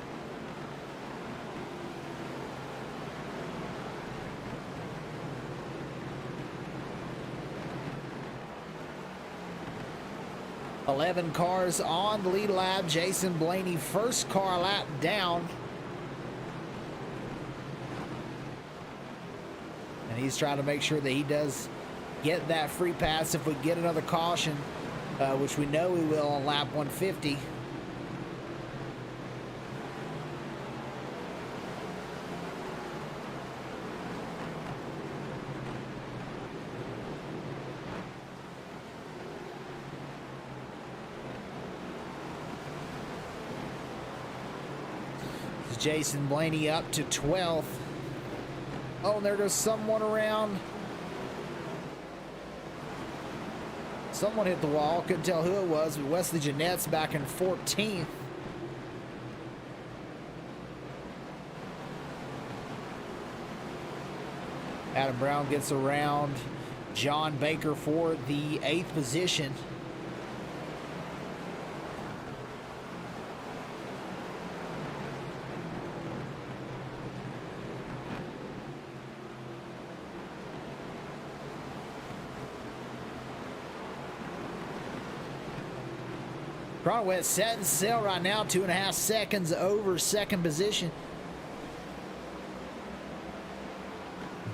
$11 cars on the lead lap. Jason Blaney, first car lap down. And he's trying to make sure that he does get that free pass if we get another caution, which we know we will on lap 150. Jason Blaney up to 12th. Oh, and there goes someone around. Someone hit the wall. Couldn't tell who it was, but Wesley Jeanette's back in 14th. Adam Brown gets around John Baker for the 8th position. Cronenwet setting sail right now, 2.5 seconds over second position.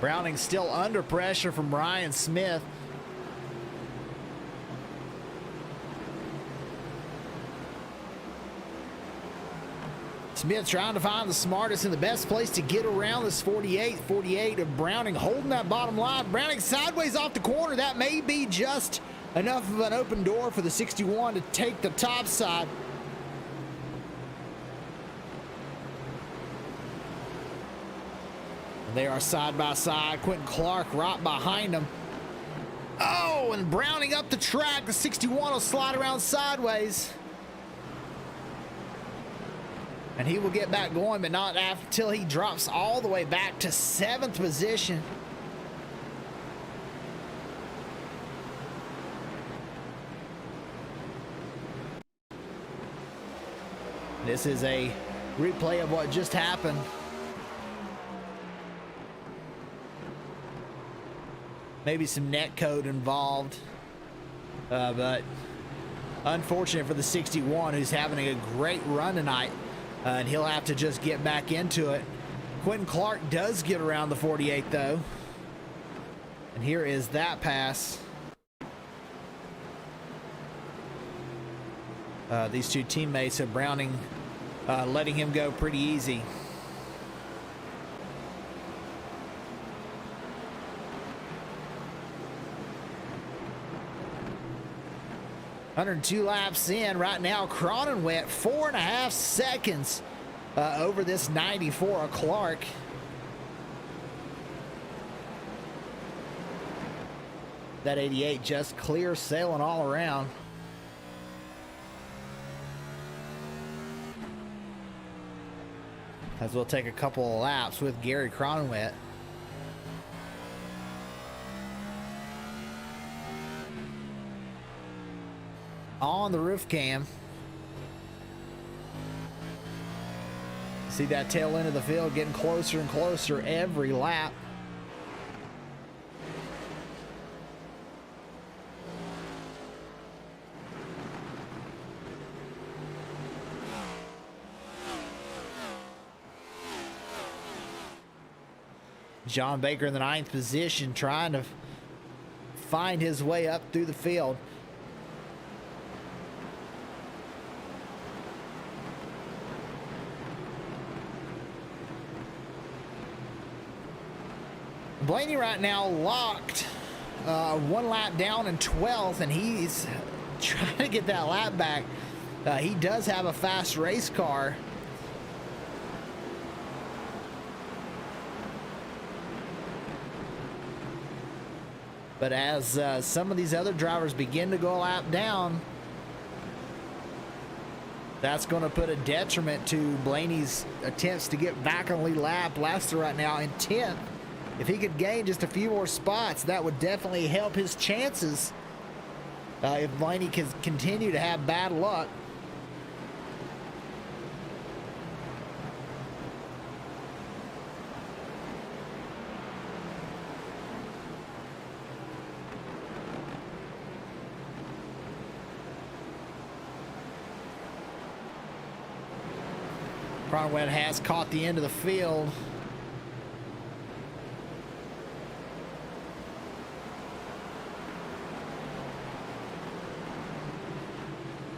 Browning still under pressure from Ryan Smith. Smith trying to find the smartest and the best place to get around this 48 of Browning holding that bottom line. Browning sideways off the corner. That may be just enough of an open door for the 61 to take the top side. They are side by side. Quentin Clark right behind them. Oh, and Browning up the track. The 61 will slide around sideways. And he will get back going, but not until he drops all the way back to 7th position. This is a replay of what just happened. Maybe some net code involved, but unfortunate for the 61, who's having a great run tonight, and he'll have to just get back into it. Quentin Clark does get around the 48 though, and here is that pass. These two teammates of Browning letting him go pretty easy. $102 laps in right now. Cronenwet 4.5 seconds over this 94 of Clark. That 88 just clear sailing all around. As we'll take a couple of laps with Gary Cronenwet. On the roof cam. See that tail end of the field getting closer and closer every lap. John Baker in the 9th position, trying to find his way up through the field. Blaney right now locked 1 lap down in 12th, and he's trying to get that lap back. He does have a fast race car. But as some of these other drivers begin to go a lap down, that's going to put a detriment to Blaney's attempts to get back on the lead lap. Laster right now in 10th. If he could gain just a few more spots, that would definitely help his chances if Blaney can continue to have bad luck. Cronwell has caught the end of the field.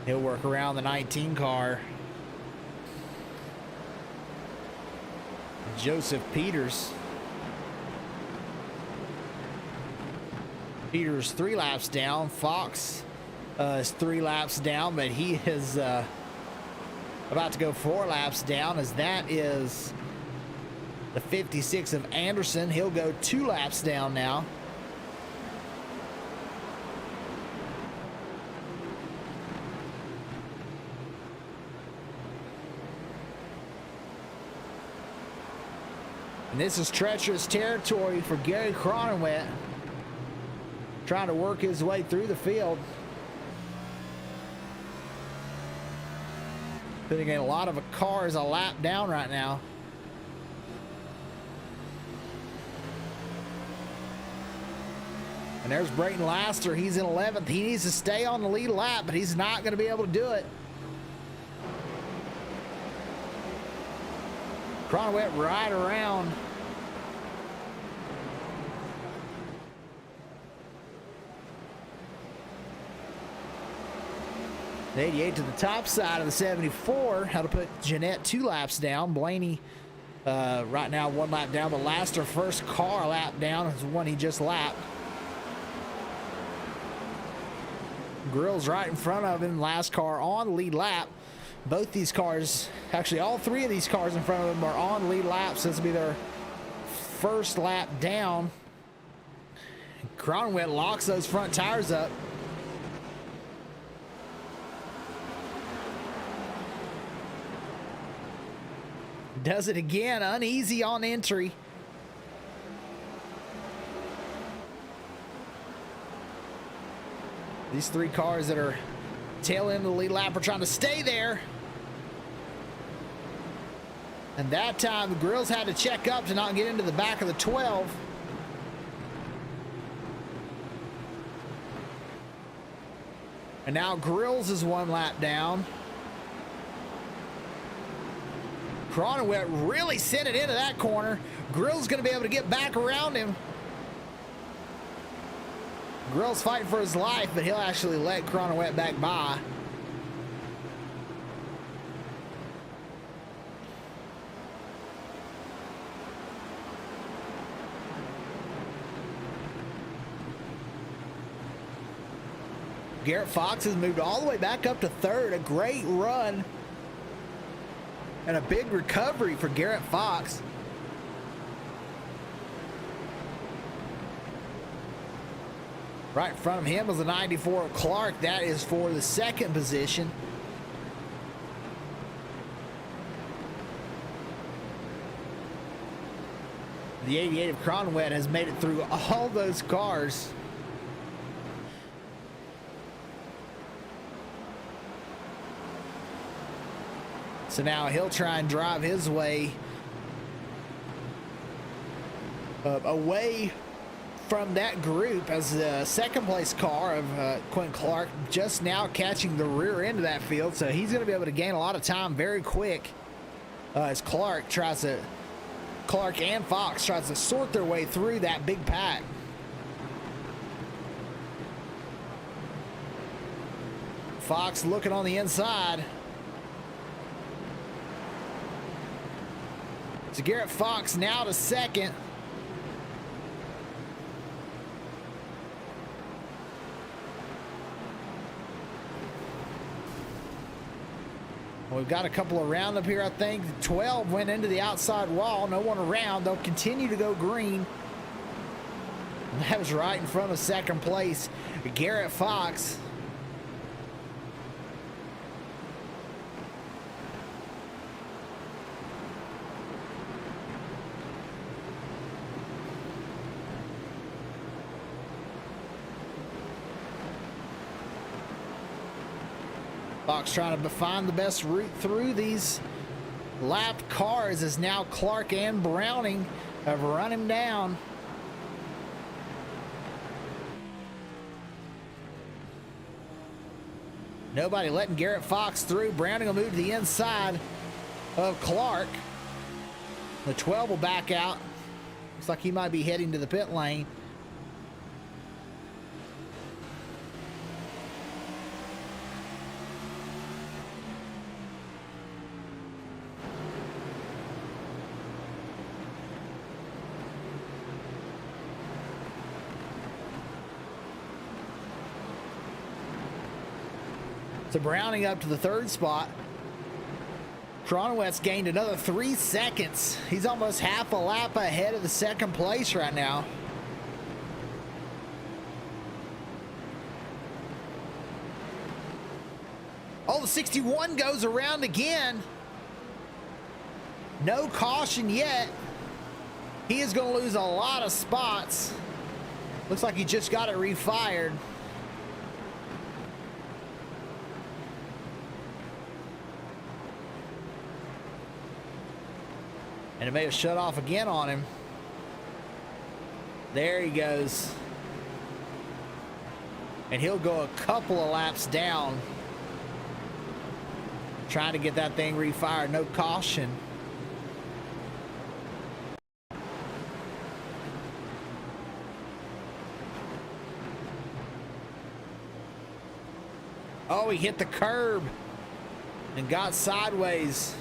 He'll work around the 19 car. Joseph Peters. Peters 3 laps down. Fox is 3 laps down, but he is about to go 4 laps down, as that is the 56 of Anderson. He'll go 2 laps down now. And this is treacherous territory for Gary Cronenwet, trying to work his way through the field. Putting in a lot of cars a lap down right now. And there's Brayton Laster. He's in 11th. He needs to stay on the lead lap, but he's not going to be able to do it. Cronenwet right around. The 88 to the top side of the 74. How to put Jeanette 2 laps down. Blaney right now 1 lap down, but Laster first car lap down is the one he just lapped. Grill's right in front of him. Last car on the lead lap. Both these cars, actually all 3 of these cars in front of them are on lead laps. This will be their first lap down. Cronenwet locks those front tires up. Does it again, uneasy on entry. These 3 cars that are tail end of the lead lap are trying to stay there. And that time, the Grills had to check up to not get into the back of the 12. And now Grills is 1 lap down. Cronenwet really sent it into that corner. Grills going to be able to get back around him. Grills fighting for his life, but he'll actually let Cronenwet back by. Garrett Fox has moved all the way back up to 3rd. A great run and a big recovery for Garrett Fox. Right in front of him is the 94 of Clark. That is for the 2nd position. The 88 of Cronenwet has made it through all those cars. So now he'll try and drive his way away from that group, as the 2nd place car of Quentin Clark just now catching the rear end of that field. So he's going to be able to gain a lot of time very quick as Clark tries to Clark and Fox tries to sort their way through that big pack. Fox looking on the inside. So Garrett Fox now to second. We've got a couple around up here, I think. 12 went into the outside wall. No one around. They'll continue to go green. And that was right in front of second place, Garrett Fox. Fox trying to find the best route through these lapped cars as now Clark and Browning have run him down. Nobody letting Garrett Fox through. Browning will move to the inside of Clark. The 12 will back out. Looks like he might be heading to the pit lane. So Browning up to the third spot. Cronenwet's gained another 3 seconds. He's almost half a lap ahead of the second place right now. Oh, the 61 goes around again. No caution yet. He is going to lose a lot of spots. Looks like he just got it refired. And it may have shut off again on him. There he goes. And he'll go a couple of laps down, trying to get that thing refired. No caution. Oh, he hit the curb and got sideways.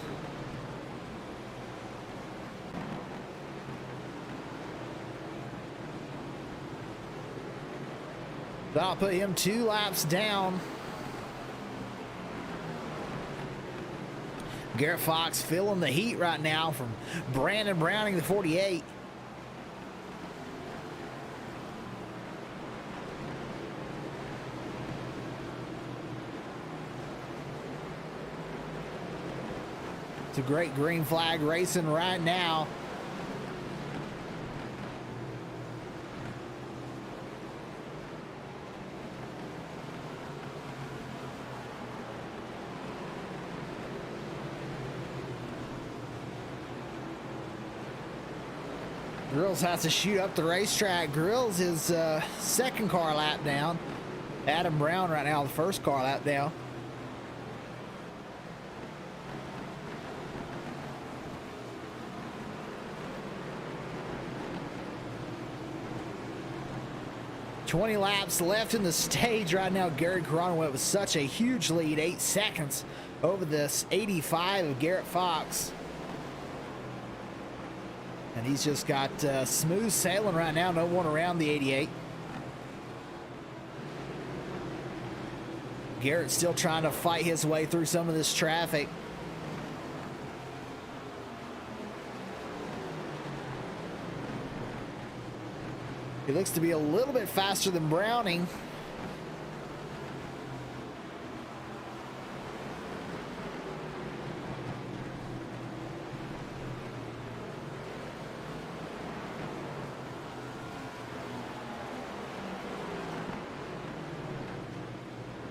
That'll put him 2 laps down. Garrett Fox feeling the heat right now from Brandon Browning, the 48. It's a great green flag racing right now. Grills has to shoot up the racetrack. Grills is second car lap down. Adam Brown right now, the first car lap down. "20 laps left in the stage right now." Gary Cronenwet with such a huge lead, 8 seconds over this 85 of Garrett Fox. And he's just got smooth sailing right now. No one around the 88. Garrett's still trying to fight his way through some of this traffic. He looks to be a little bit faster than Browning.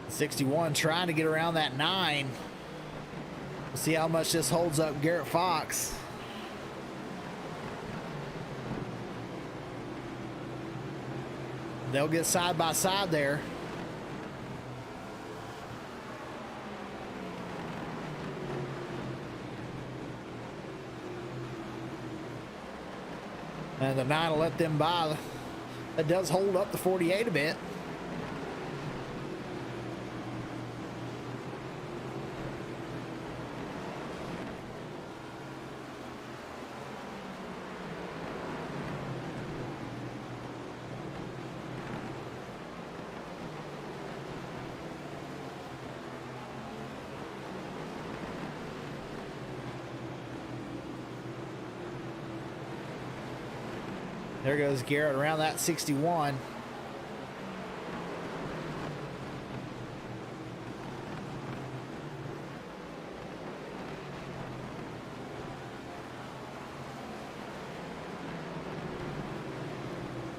'61 trying to get around that 9. We'll see how much this holds up Garrett Fox. They'll get side by side there. And the 9 will let them by. That does hold up the 48 a bit. There goes Garrett around that 61.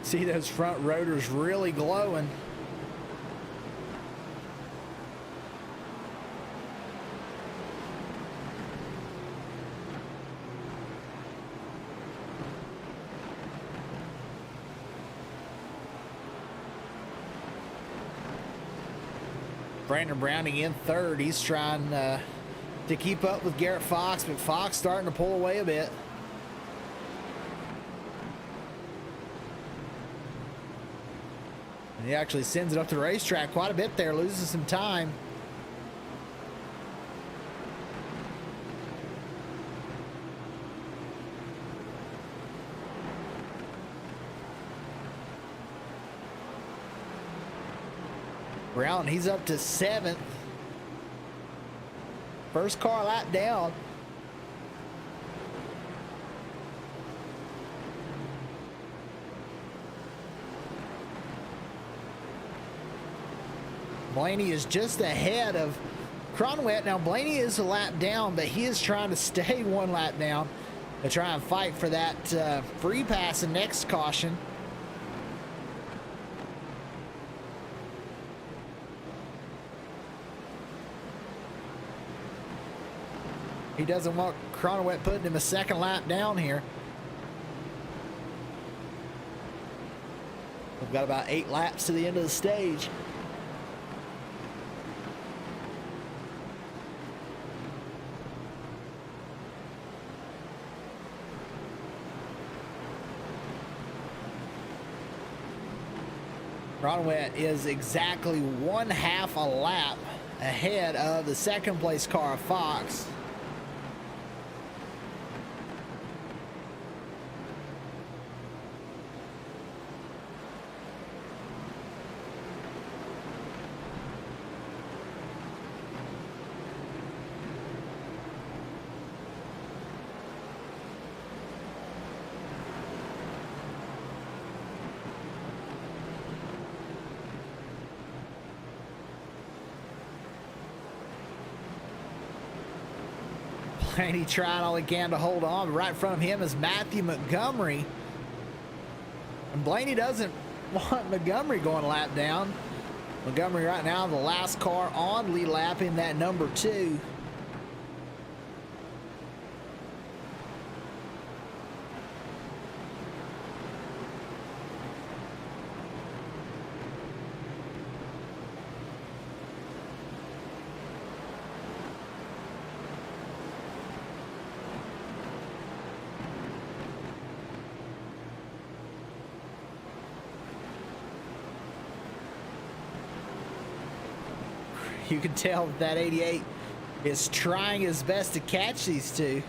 See those front rotors really glowing. Brandon Browning in third. He's trying to keep up with Garrett Fox, but Fox starting to pull away a bit. And he actually sends it up the racetrack quite a bit there, loses some time. Brown, he's up to 7th. First car lap down. Blaney is just ahead of Cronwet. Now Blaney is a lap down, but he is trying to stay 1 lap down to try and fight for that free pass and next caution. He doesn't want Cronwet putting him a 2nd lap down here. We've got about 8 laps to the end of the stage. Cronwet is exactly 1/2 a lap ahead of the 2nd place car of Fox. And he tried all he can to hold on, but right in front of him is Matthew Montgomery. And Blaney doesn't want Montgomery going a lap down. Montgomery right now, the last car on lead lap in that number 2. You can tell that 88 is trying his best to catch these two.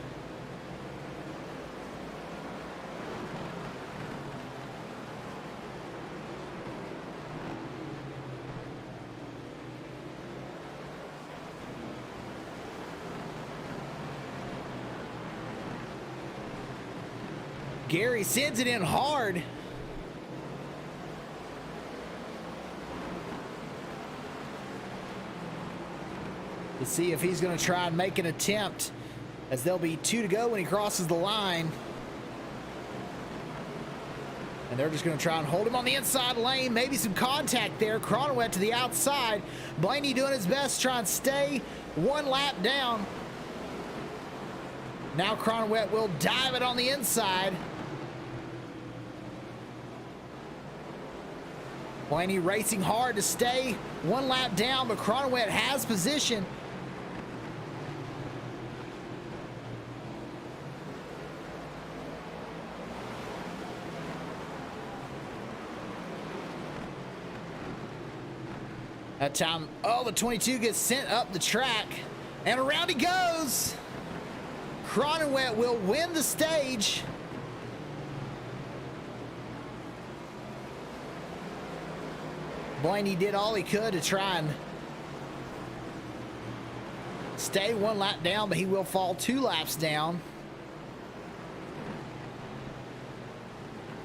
Gary sends it in hard. To see if he's going to try and make an attempt, as there'll be 2 to go when he crosses the line. And they're just going to try and hold him on the inside lane. Maybe some contact there. Cronwet to the outside. Blaney doing his best to try and stay 1 lap down. Now Cronwet will dive it on the inside. Blaney racing hard to stay 1 lap down, but Cronwet has position. That time, oh, the 22 gets sent up the track, and around he goes. Cronenwet will win the stage. Blaney did all he could to try and stay one lap down, but he will fall 2 laps down.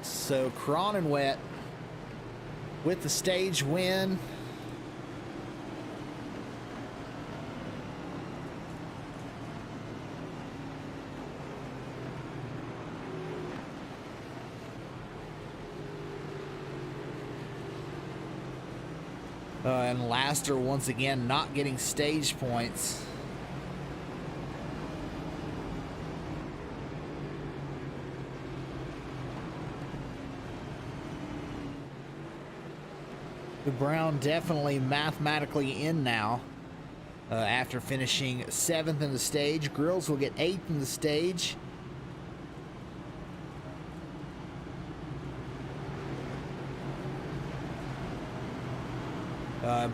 So Cronenwet with the stage win. And Laster once again not getting stage points. The Brown definitely mathematically in now after finishing 7th in the stage. Grills will get 8th in the stage.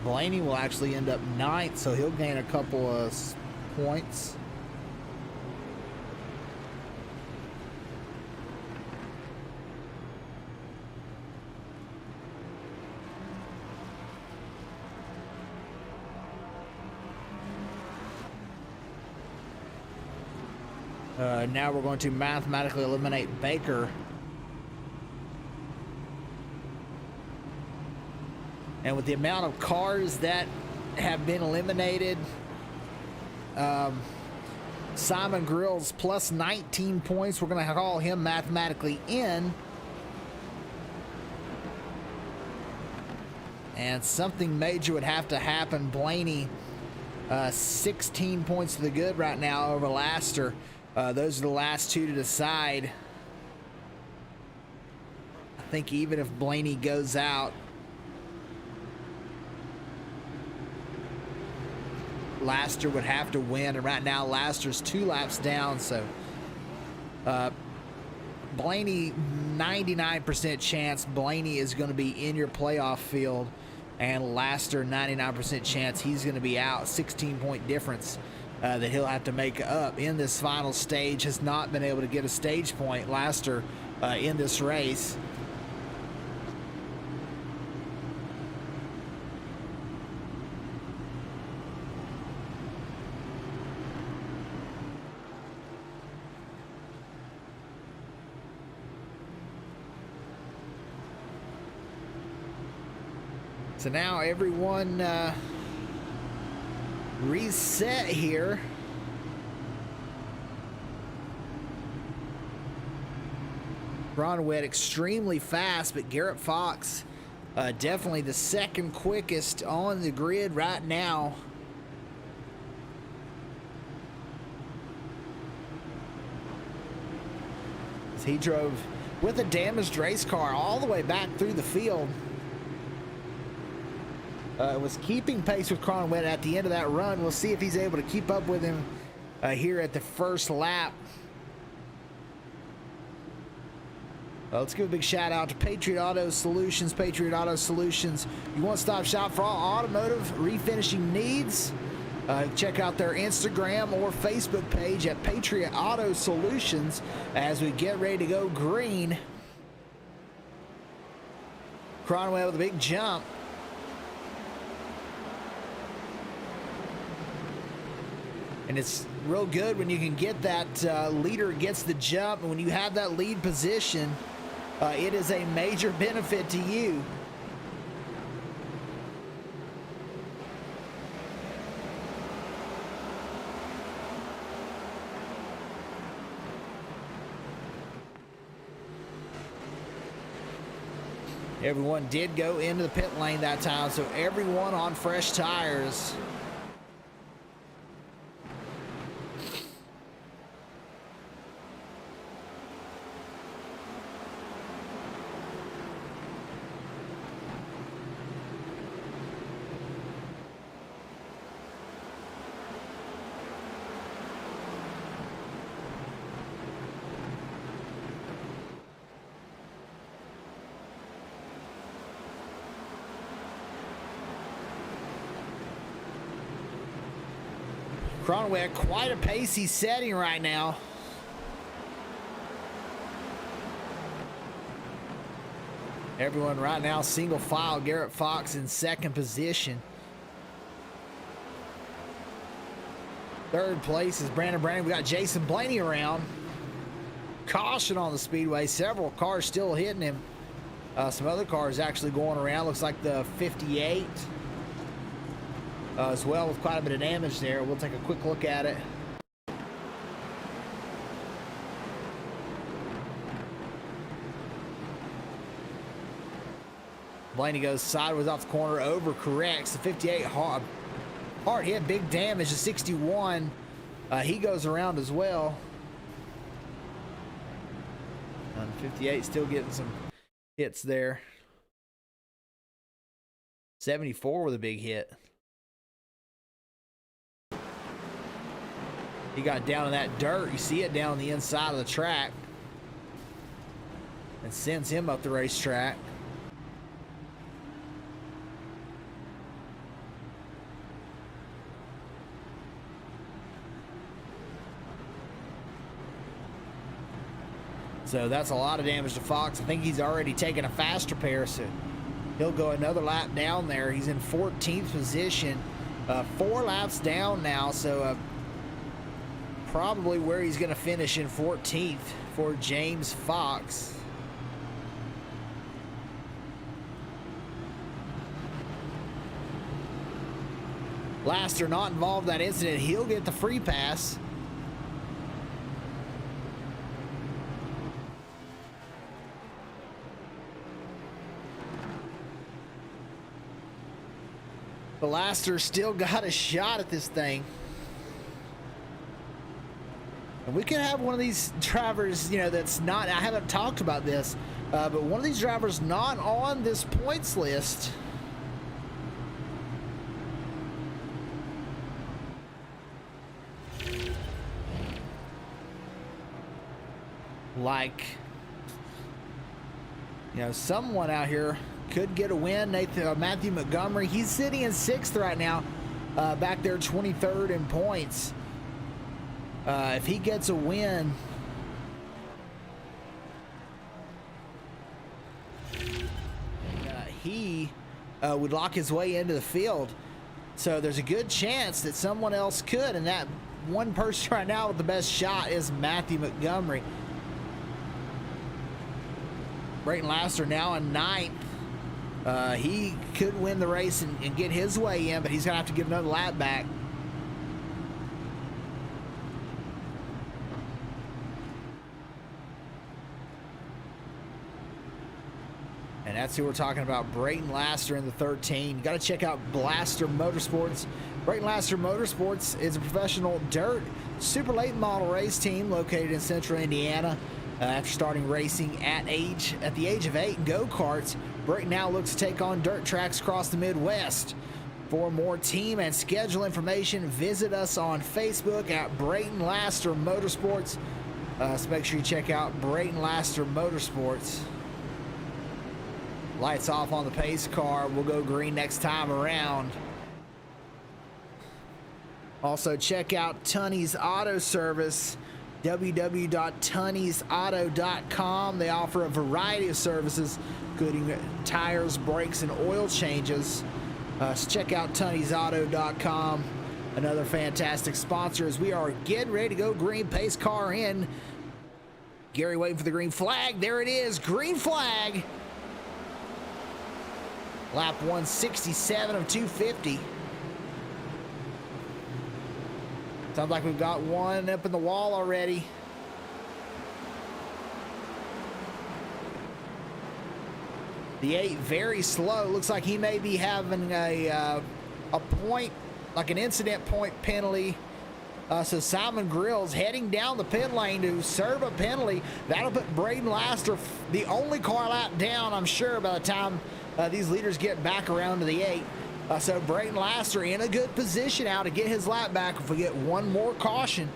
Blaney will actually end up 9th, so he'll gain a couple of points. Now we're going to mathematically eliminate Baker. And with the amount of cars that have been eliminated, Simon Grills plus 19 points. We're going to call him mathematically in. And something major would have to happen. Blaney, 16 points to the good right now over Laster. Those are the last two to decide. I think even if Blaney goes out, Laster would have to win, and right now Laster's 2 laps down, so Blaney, 99% chance Blaney is going to be in your playoff field, and Laster, 99% chance he's going to be out. 16-point difference that he'll have to make up in this final stage. Has not been able to get a stage point, Laster, in this race. So now everyone reset here. Cronenwet extremely fast, but Garrett Fox definitely the second quickest on the grid right now. As he drove with a damaged race car all the way back through the field. Was keeping pace with Cronenwet at the end of that run. We'll see if he's able to keep up with him here at the first lap. Let's give a big shout out to Patriot Auto Solutions. Patriot Auto Solutions, your one-stop shop for all automotive refinishing needs. Check out their Instagram or Facebook page at Patriot Auto Solutions as we get ready to go green. Cronenwet with a big jump. And it's real good when you can get that leader gets the jump. And when you have that lead position, it is a major benefit to you. Everyone did go into the pit lane that time, so everyone on fresh tires. Cronway, quite a pace he's setting right now. Everyone right now single file. Garrett Fox in second position. Third place is Brandon Brandon. We got Jason Blaney around. Caution on the speedway. Several cars still hitting him. Some other cars actually going around. Looks like the 58 as well, with quite a bit of damage there. We'll take a quick look at it. Blaney goes sideways off the corner, overcorrects. The 58 hard hit, big damage. The 61, he goes around as well. And 58 still getting some hits there. 74 with a big hit. He got down in that dirt. You see it down the inside of the track. And sends him up the racetrack. So that's a lot of damage to Fox. I think he's already taken a fast repair, so he'll go another lap down there. He's in 14th position, 4 laps down now, so probably where he's going to finish in 14th for James Fox. Laster not involved in that incident. He'll get the free pass. But Laster still got a shot at this thing. And we could have one of these drivers, you know, that's not, I haven't talked about this, but one of these drivers not on this points list. Like, you know, someone out here could get a win. Matthew Montgomery, he's sitting in 6th right now, back there 23rd in points. If he gets a win, he would lock his way into the field. So there's a good chance that someone else could, and that one person right now with the best shot is Matthew Montgomery. Brayton Laster now in 9th. He could win the race and get his way in, but he's going to have to give another lap back. And that's who we're talking about, Brayton Laster in the 13. You got to check out Blaster Motorsports. Brayton Laster Motorsports is a professional dirt super late model race team located in central Indiana. After starting racing at the age of 8 in go-karts, Brayton now looks to take on dirt tracks across the Midwest. For more team and schedule information, visit us on Facebook at Brayton Laster Motorsports. So make sure you check out Brayton Laster Motorsports. Lights off on the pace car. We'll go green next time around. Also, check out Tunney's Auto Service. www.tunney'sauto.com. They offer a variety of services, including tires, brakes, and oil changes. So check out tunney'sauto.com. Another fantastic sponsor as we are getting ready to go green. Pace car in. Gary waiting for the green flag. There it is. Green flag. Lap 167 of 250. Sounds like we've got one up in the wall already. The 8 very slow. Looks like he may be having a point, like an incident point penalty. So Simon Grills heading down the pit lane to serve a penalty. That'll put Brayton Laster the only car lap down, I'm sure, by the time these leaders get back around to the 8. So Brayton Laster in a good position now to get his lap back if we get one more caution.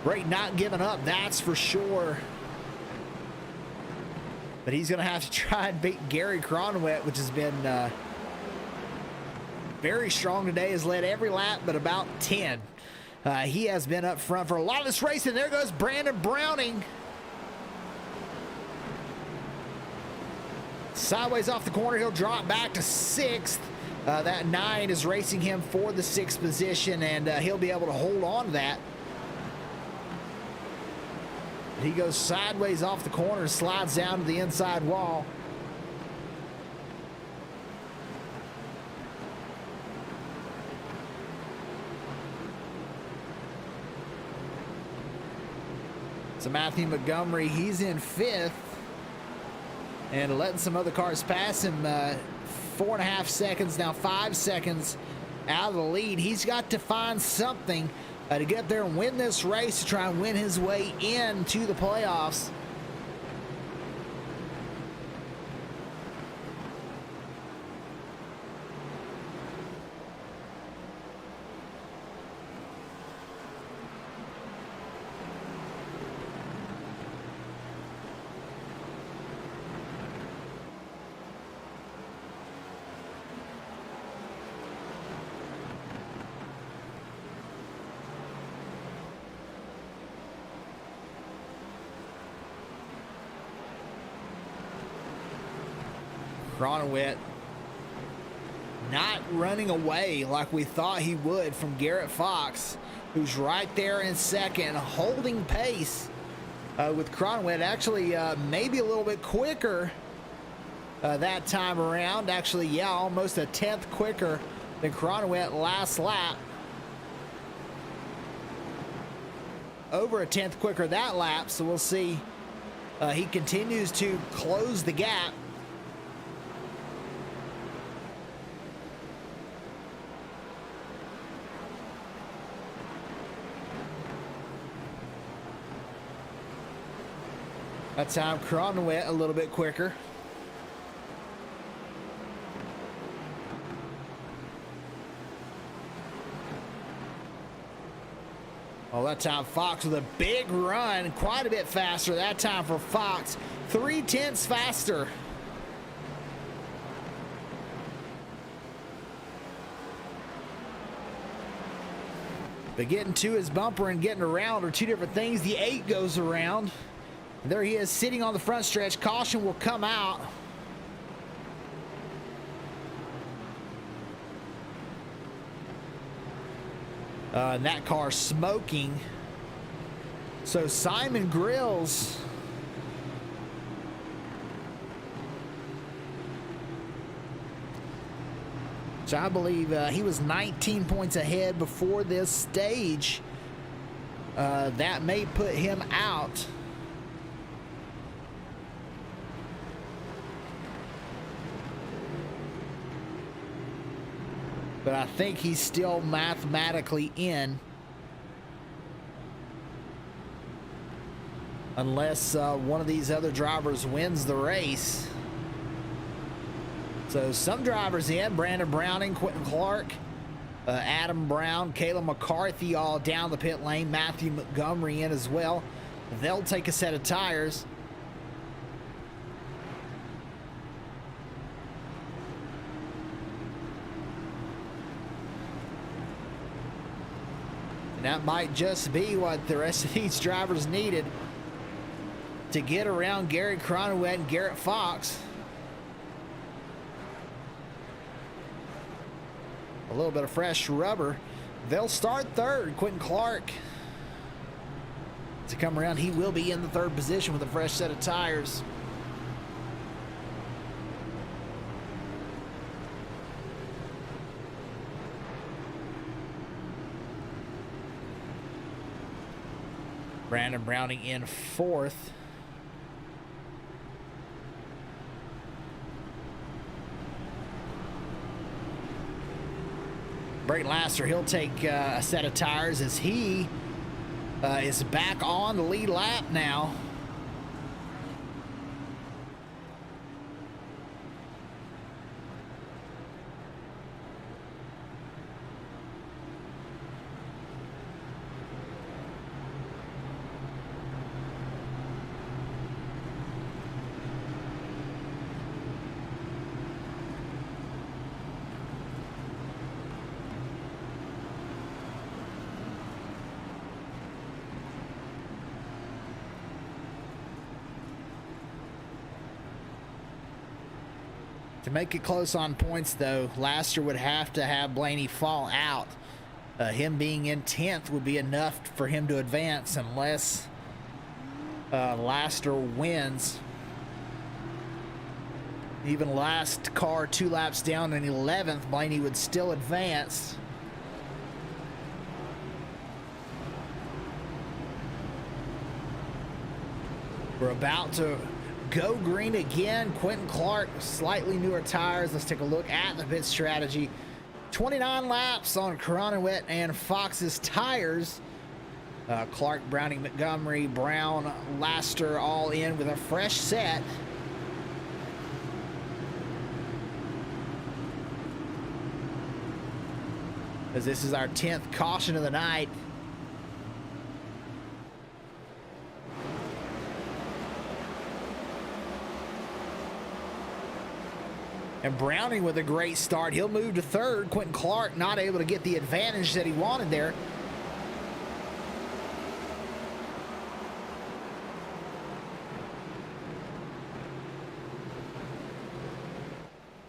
Brayton not giving up, that's for sure. But he's going to have to try and beat Gary Cronwet, which has been very strong today, has led every lap but about 10. He has been up front for a lot of this race, and there goes Brandon Browning. Sideways off the corner, he'll drop back to 6th. That 9 is racing him for the 6th position, and he'll be able to hold on to that. He goes sideways off the corner and slides down to the inside wall. So Matthew Montgomery, he's in 5th and letting some other cars pass him. 4.5 seconds, now 5 seconds out of the lead. He's got to find something to get up there and win this race to try and win his way into the playoffs. Cronenwett not running away like we thought he would from Garrett Fox, who's right there in second, holding pace with Cronenwett. Actually, maybe a little bit quicker that time around. Actually, yeah, almost a 10th quicker than Cronenwett last lap. Over a 10th quicker that lap, so we'll see. He continues to close the gap. That time Cronenwett a little bit quicker. Oh, that time Fox with a big run, quite a bit faster that time for Fox. 0.3 faster. But getting to his bumper and getting around are two different things. The 8 goes around. There he is sitting on the front stretch. Caution will come out. And that car smoking. So Simon Grills So I believe he was 19 points ahead before this stage. That may put him out. But I think he's still mathematically in. Unless one of these other drivers wins the race. So some drivers in. Brandon Browning, Quentin Clark, Adam Brown, Caleb McCarthy all down the pit lane. Matthew Montgomery in as well. They'll take a set of tires. And that might just be what the rest of these drivers needed to get around Gary Cronenwett and Garrett Fox. A little bit of fresh rubber. They'll start third. Quentin Clark to come around. He will be in the third position with a fresh set of tires. Brandon Browning in fourth. Brayton Lasser, he'll take a set of tires as he is back on the lead lap now. To make it close on points, though, Laster would have to have Blaney fall out. Him being in 10th would be enough for him to advance unless Laster wins. Even last car 2 laps down in 11th, Blaney would still advance. We're about to go green again. Quentin Clark, slightly newer tires. Let's take a look at the pit strategy. 29 laps on Cronenwet and Fox's tires. Clark, Browning, Montgomery, Brown, Laster all in with a fresh set. As this is our 10th caution of the night. And Browning with a great start. He'll move to 3rd. Quentin Clark not able to get the advantage that he wanted there.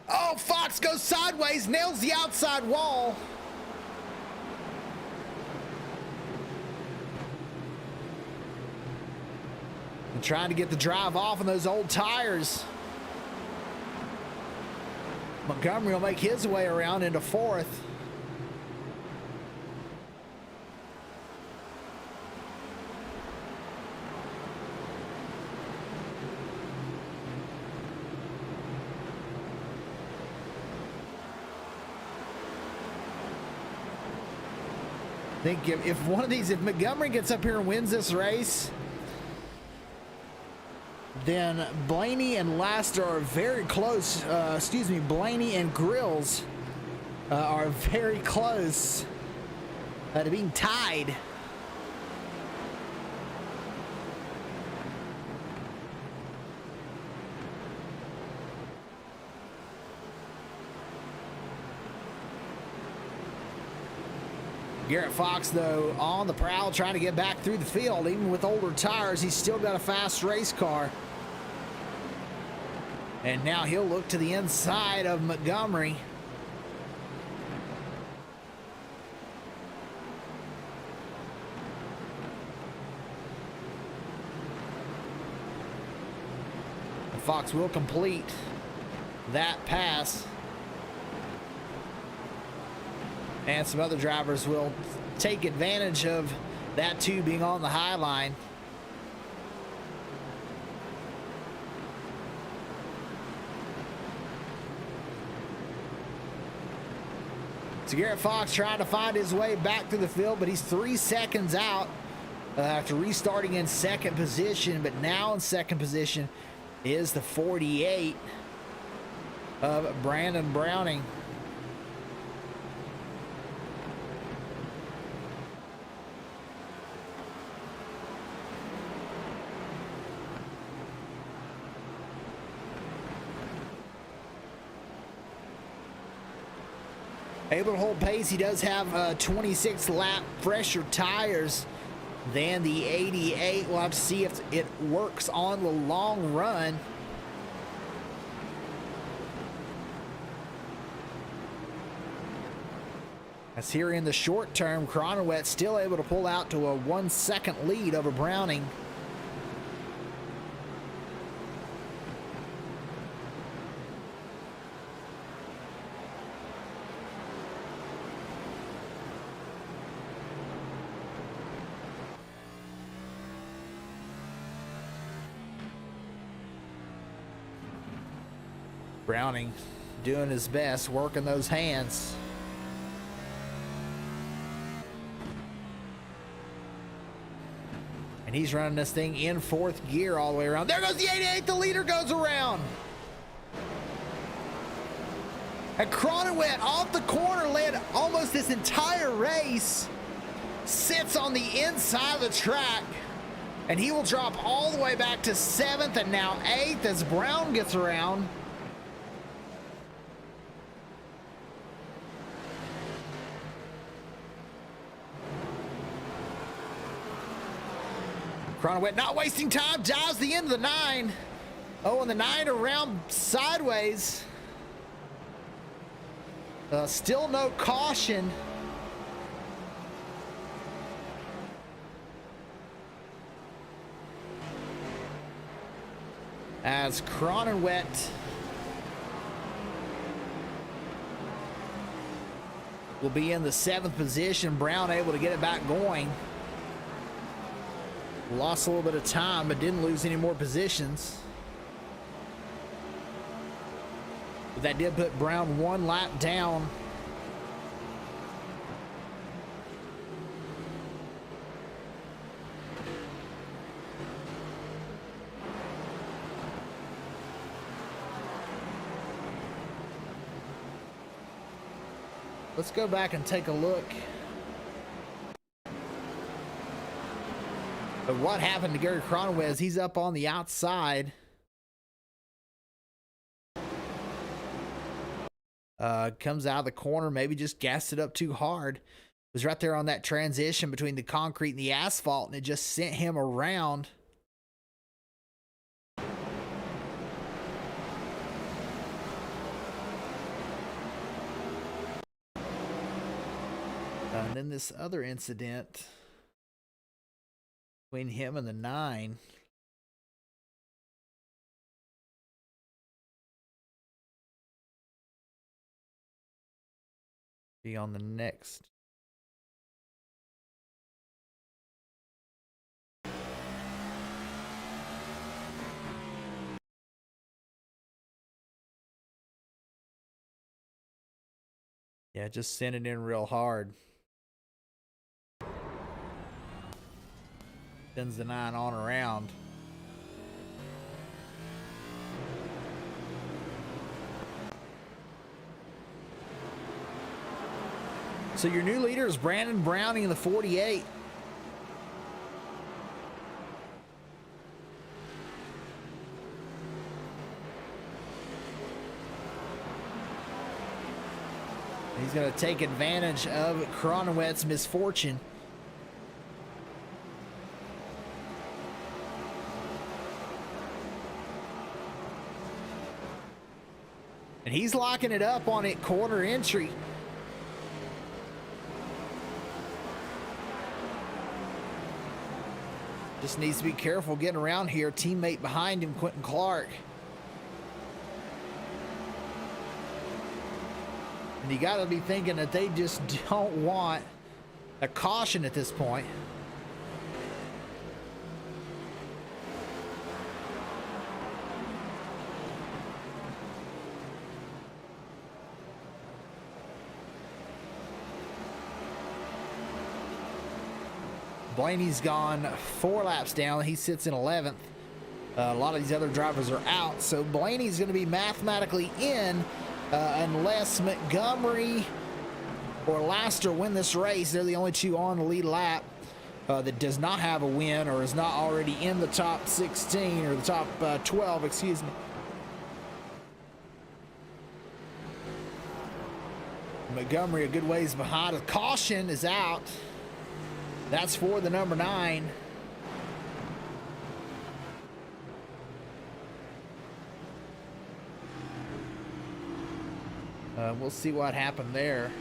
Oh, Fox goes sideways, nails the outside wall. And trying to get the drive off on those old tires. Montgomery will make his way around into 4th. I think if one of these, if Montgomery gets up here and wins this race, then Blaney and Laster are very close. Blaney and Grills are very close to being tied. Garrett Fox, though, on the prowl, trying to get back through the field. Even with older tires, he's still got a fast race car. And now he'll look to the inside of Montgomery. And Fox will complete that pass. And some other drivers will take advantage of that too, being on the high line. So Garrett Fox trying to find his way back to the field, but he's 3 seconds out after restarting in 2nd position. But now in 2nd position is the 48 of Brandon Browning. Able to hold pace. He does have 26 lap fresher tires than the 88. We'll have to see if it works on the long run. As here in the short term, Cronenwet still able to pull out to a 1 second lead over Browning. Browning doing his best, working those hands. And he's running this thing in 4th gear all the way around. There goes the 88, the leader goes around. And Cronenwet off the corner, led almost this entire race, sits on the inside of the track. And he will drop all the way back to 7th and now 8th as Brown gets around. Cronenwet not wasting time, dives the end of the 9. Oh, and the 9 around sideways. Still no caution. As Cronenwet will be in the 7th position. Brown able to get it back going. Lost a little bit of time, but didn't lose any more positions. But that did put Brown 1 lap down. Let's go back and take a look at what happened to Gary Cronenwet as he's up on the outside. Comes out of the corner, maybe just gassed it up too hard. Was right there on that transition between the concrete and the asphalt, and it just sent him around. And then this other incident between him and the 9. Be on the next. Yeah, just send it in real hard. Sends the 9 on around. So your new leader is Brandon Browning in the 48. He's going to take advantage of Cronenwet's misfortune. And he's locking it up on it corner entry. Just needs to be careful getting around here. Teammate behind him, Quentin Clark. And you got to be thinking that they just don't want a caution at this point. Blaney's gone 4 laps down. He sits in 11th. A lot of these other drivers are out, so Blaney's going to be mathematically in unless Montgomery or Laster win this race. They're the only 2 on the lead lap that does not have a win or is not already in the top 16 or the top 12, excuse me. Montgomery a good ways behind. A caution is out. That's for the number 9. We'll see what happened there.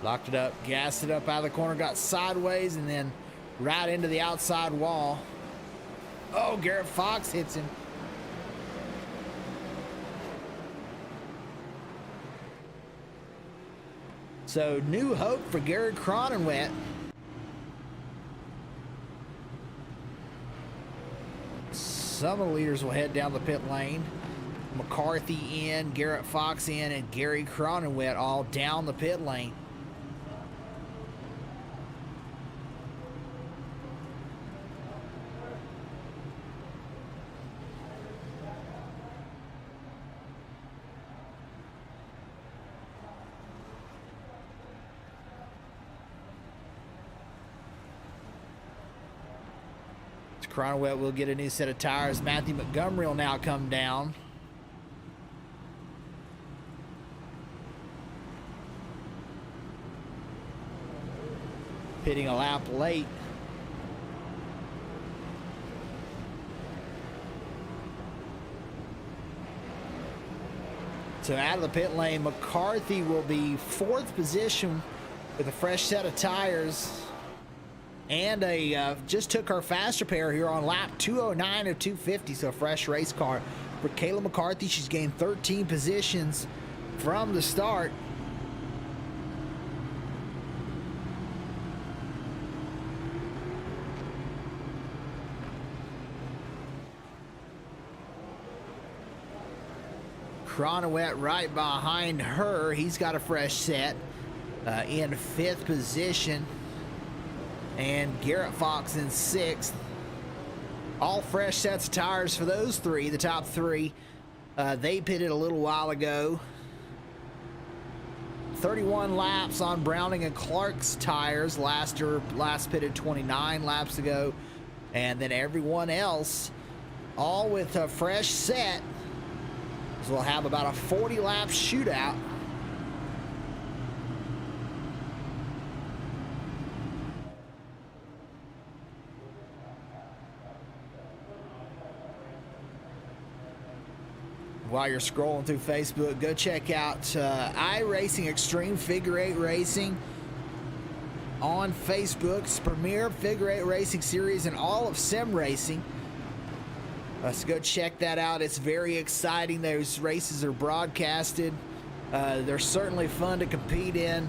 Locked it up, gassed it up out of the corner, got sideways, and then right into the outside wall. Oh, Garrett Fox hits him. So, new hope for Gary Cronenwet. Some of the leaders will head down the pit lane. McCarthy in, Garrett Fox in, and Gary Cronenwet all down the pit lane. Cronenwet will get a new set of tires. Matthew Montgomery will now come down. pitting a lap late. So out of the pit lane, McCarthy will be 4th position with a fresh set of tires. And just took our faster pair here on lap 209 of 250, so a fresh race car. For Kayla McCarthy, she's gained 13 positions from the start. Cronowet right behind her. He's got a fresh set in 5th position. And Garrett Fox in 6th. All fresh sets of tires for those three, the top three. They pitted a little while ago. 31 laps on Browning and Clark's tires. Last pitted 29 laps ago. And then everyone else, all with a fresh set. So we'll have about a 40-lap shootout. While you're scrolling through Facebook, go check out iRacing Extreme Figure 8 Racing on Facebook. It's premier Figure 8 racing series in all of sim racing. So go check that out. It's very exciting. Those races are broadcasted. They're certainly fun to compete in.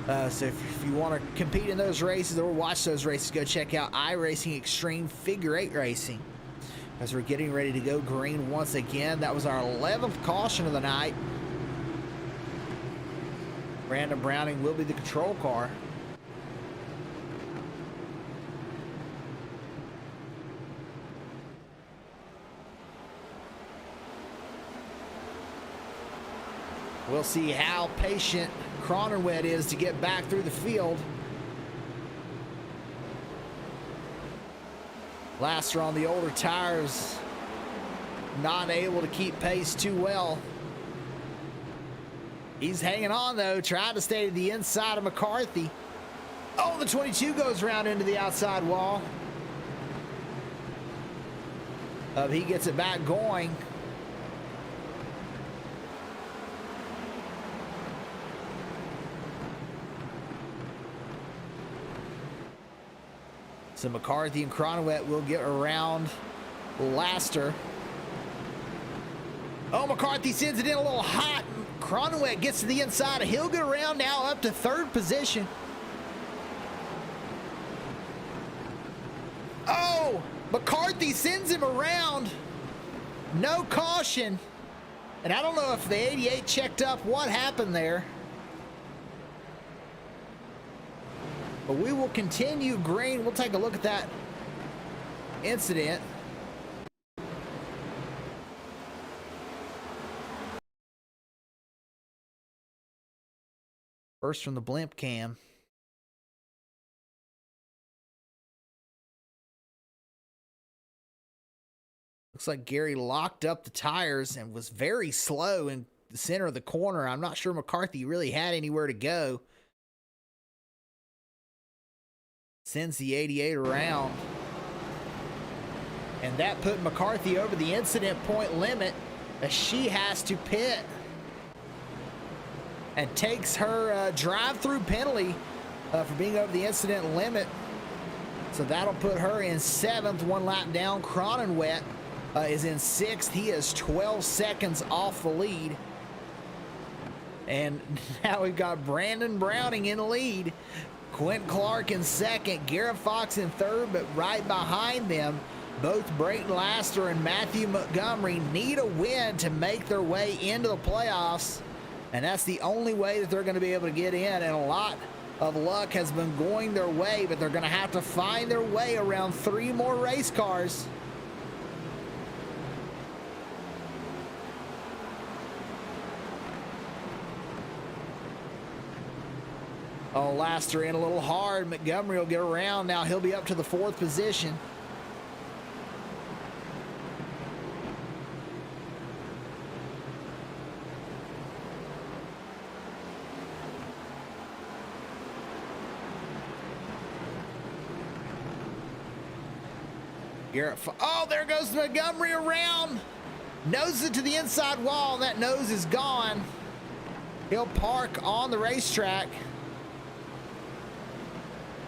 So if you want to compete in those races or watch those races, go check out iRacing Extreme Figure 8 Racing. As we're getting ready to go green once again. That was our 11th caution of the night. Brandon Browning will be the control car. We'll see how patient Cronenwet is to get back through the field. Laster on the older tires, not able to keep pace too well. He's hanging on though, trying to stay to the inside of McCarthy. Oh, the 22 goes around into the outside wall. He gets it back going. So McCarthy and Cronowet will get around Laster. Oh, McCarthy sends it in a little hot. Cronowet gets to the inside. He'll get around now up to 3rd position. Oh, McCarthy sends him around. No caution. And I don't know if the 88 checked up what happened there. But we will continue green. We'll take a look at that incident. First from the blimp cam. Looks like Gary locked up the tires and was very slow in the center of the corner. I'm not sure McCarthy really had anywhere to go. Sends the 88 around. And that put McCarthy over the incident point limit as she has to pit. And takes her drive-through penalty for being over the incident limit. So that'll put her in 7th, 1 lap down. Cronenwet is in 6th. He is 12 seconds off the lead. And now we've got Brandon Browning in the lead. Quentin Clark in 2nd, Garrett Fox in 3rd, but right behind them, both Brayton Laster and Matthew Montgomery need a win to make their way into the playoffs, and that's the only way that they're going to be able to get in, and a lot of luck has been going their way, but they're going to have to find their way around 3 more race cars. Oh, Laster in a little hard. Montgomery will get around. Now he'll be up to the 4th position. Oh, there goes Montgomery around. Noses it to the inside wall. That nose is gone. He'll park on the racetrack.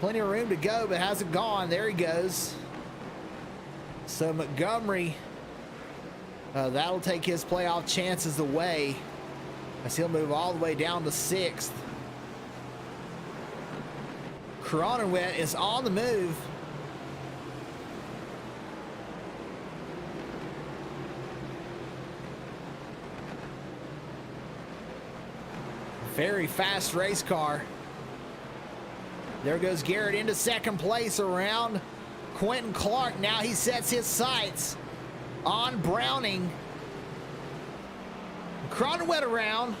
Plenty of room to go, but hasn't gone. There he goes. So Montgomery, that'll take his playoff chances away as he'll move all the way down to 6th. Cronenwet is on the move. Very fast race car. There goes Garrett into 2nd place around Quentin Clark. Now he sets his sights on Browning. Cronenwet around.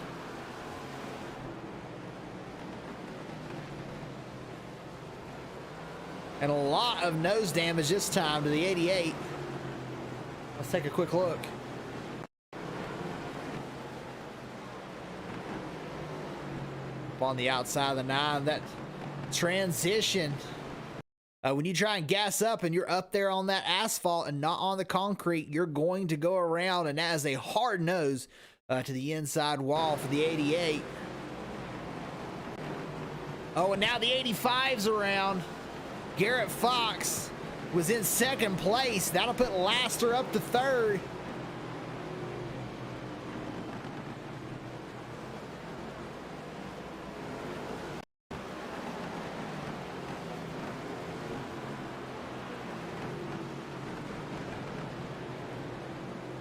And a lot of nose damage this time to the 88. Let's take a quick look. On the outside of the 9, that transition, when you try and gas up and you're up there on that asphalt and not on the concrete, you're going to go around, and that is a hard nose to the inside wall for the 88. Oh, and now the 85's around. Garrett Fox was in 2nd place. That'll put Laster up to 3rd.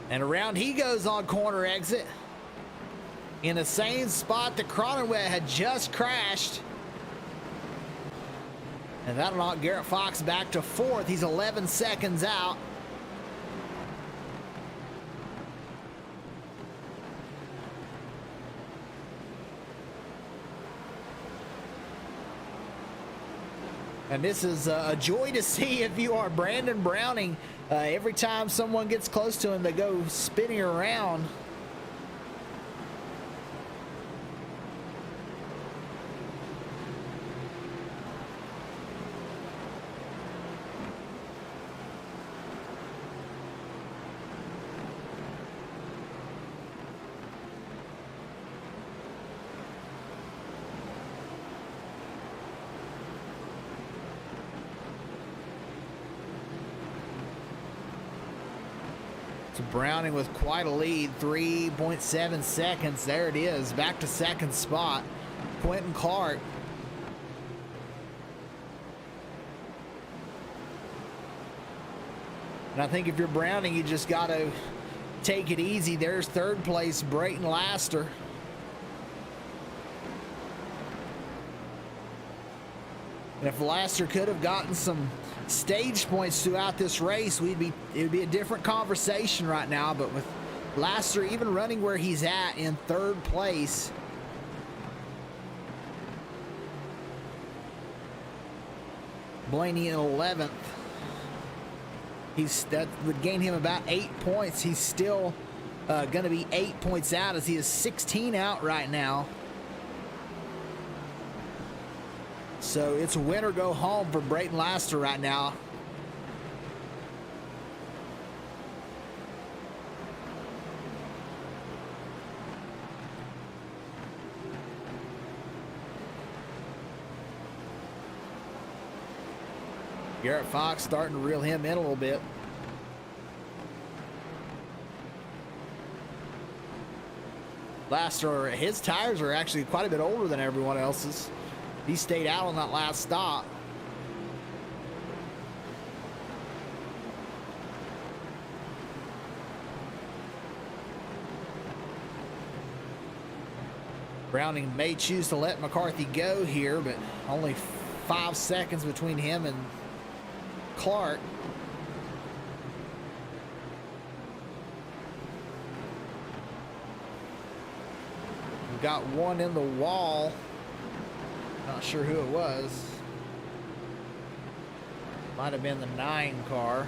And around he goes on corner exit in the same spot that Cronenwet had just crashed. And that'll knock Garrett Fox back to 4th. He's 11 seconds out. And this is a joy to see if you are Brandon Browning. Every time someone gets close to him, they go spinning around. So Browning with quite a lead, 3.7 seconds. There it is, back to 2nd spot. Quentin Clark. And I think if you're Browning, you just got to take it easy. There's 3rd place, Brayton Laster. And if Laster could have gotten some stage points throughout this race, it would be a different conversation right now. But with Laster even running where he's at in 3rd place, Blaney in 11th, that would gain him about 8 points. He's still going to be 8 points out, as he is 16 out right now. So it's win or go home for Brayton Laster right now. Garrett Fox starting to reel him in a little bit. Laster, his tires are actually quite a bit older than everyone else's. He stayed out on that last stop. Browning may choose to let McCarthy go here, but only 5 seconds between him and Clark. We've got one in the wall. Not sure who it was. Might have been the 9 car.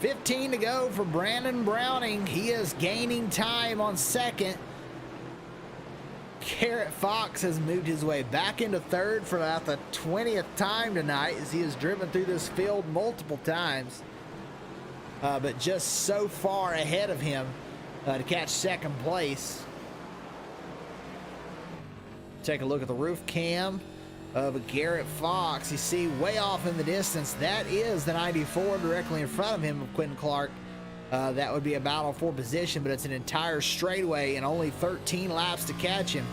15 to go for Brandon Browning. He is gaining time on second. Garrett Fox has moved his way back into third for about the 20th time tonight as he has driven through this field multiple times. But just so far ahead of him to catch second place. Take a look at the roof cam of Garrett Fox. You see way off in the distance, that is the 94 directly in front of him of Quentin Clark. That would be a battle for position, but it's an entire straightaway and only 13 laps to catch him.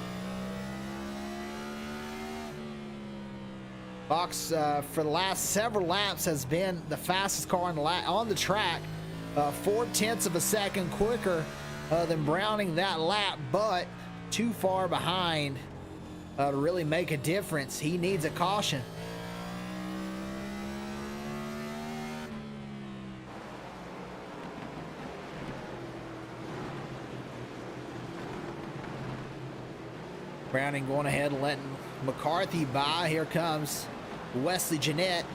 Fox, for the last several laps, has been the fastest car on the track, 0.4 of a second quicker than Browning that lap, but too far behind to really make a difference. He needs a caution. Browning going ahead and letting McCarthy by. Here comes Wesley Jeanette,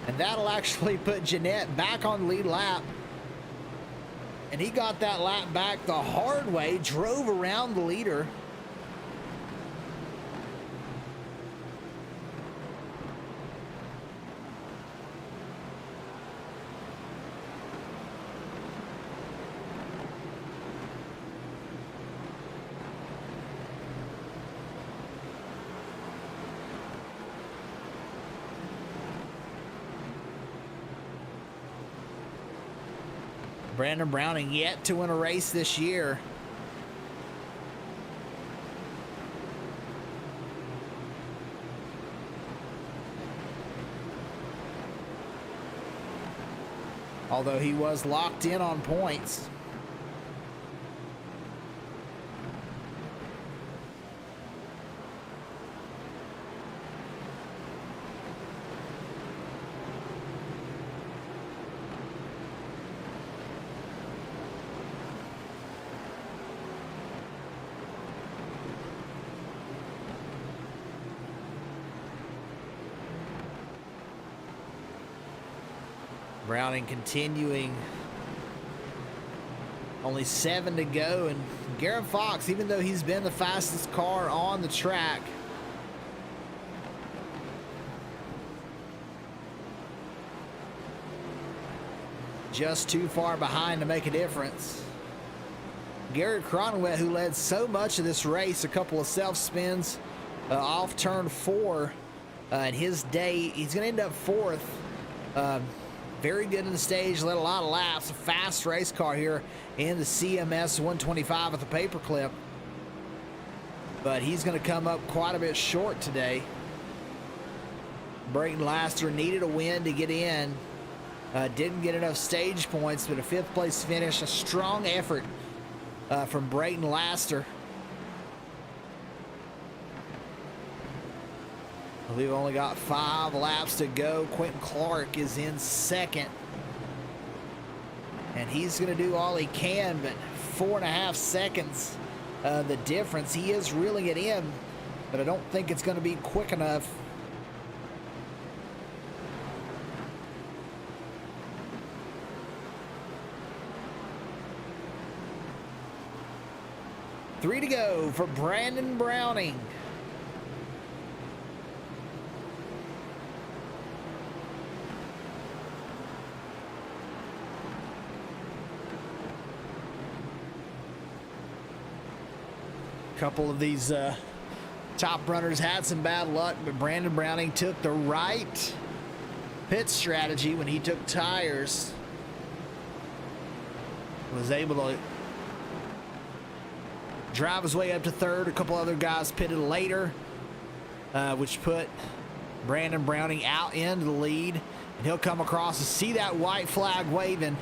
and that'll actually put Jeanette back on the lead lap. And he got that lap back the hard way, drove around the leader. Brandon Browning yet to win a race this year. Although he was locked in on points. Browning continuing. Only 7 to go, and Garrett Fox, even though he's been the fastest car on the track, just too far behind to make a difference. Garrett Cronwet, who led so much of this race, a couple of self spins off turn 4 in his day, he's going to end up 4th. Very good in the stage, led a lot of laps. A fast race car here in the CMS 125 with the Paperclip. But he's going to come up quite a bit short today. Brayton Laster needed a win to get in. Didn't get enough stage points, but a 5th place finish. A strong effort from Brayton Laster. We've only got 5 laps to go. Quentin Clark is in 2nd. And he's going to do all he can, but 4.5 seconds the difference. He is reeling it in, but I don't think it's going to be quick enough. Three to go for Brandon Browning. Couple of these top runners had some bad luck, but Brandon Browning took the right pit strategy when he took tires. Was able to drive his way up to 3rd. A couple other guys pitted later, which put Brandon Browning out into the lead. And he'll come across and see that white flag waving.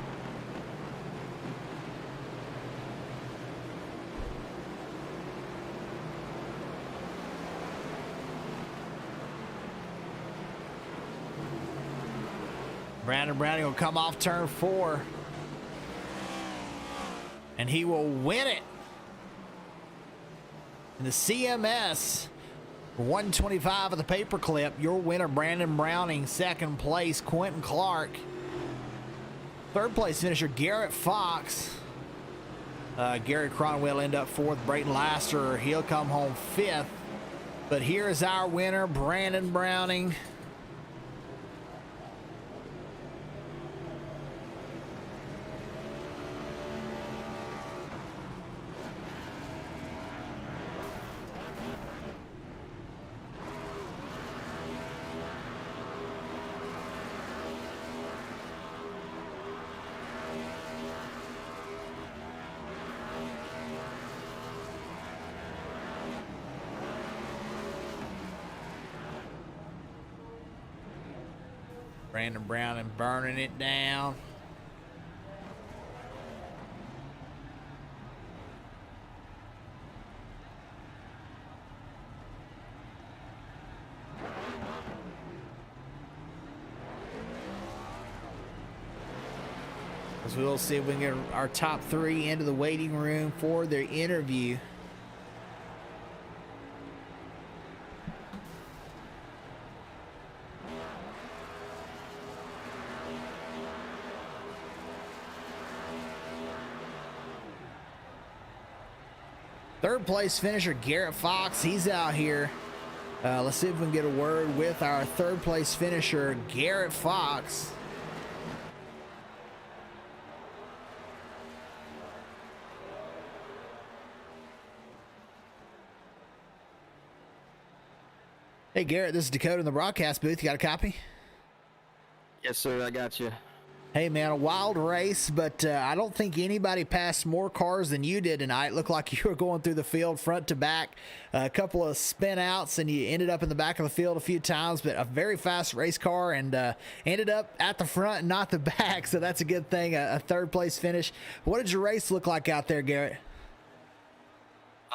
Brandon Browning will come off turn 4. And he will win it. In the CMS 125 of the Paperclip, your winner, Brandon Browning. 2nd place, Quentin Clark. Third place finisher Garrett Fox. Gary Cron will end up fourth. Brayton Laster, he'll come home fifth. But here is our winner, Brandon Browning. Brandon Browning burning it down. As we'll see if we can get our top three into the waiting room for their interview. Third place finisher Garrett Fox, he's out here. Let's see if we can get a word with our third place finisher Garrett Fox. Hey Garrett, this is Dakota in the broadcast booth. You got a copy? Yes, sir. I got you. Hey man, a wild race, but I don't think anybody passed more cars than you did tonight. Looked like you were going through the field front to back, a couple of spin outs, and you ended up in the back of the field a few times, but a very fast race car, and ended up at the front, not the back, so that's a good thing, a third place finish. What did your race look like out there, Garrett?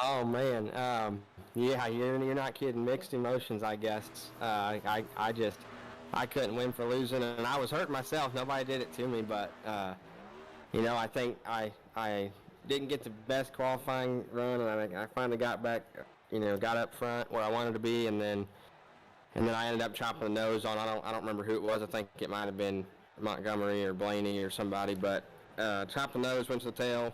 Oh man, yeah, you're not kidding. Mixed emotions, I guess. I couldn't win for losing, and I was hurting myself. Nobody did it to me, but you know, I think I didn't get the best qualifying run, and I finally got back, you know, got up front where I wanted to be, and then I ended up chopping the nose on. I don't remember who it was. I think it might have been Montgomery or Blaney or somebody, but chopped the nose, went to the tail.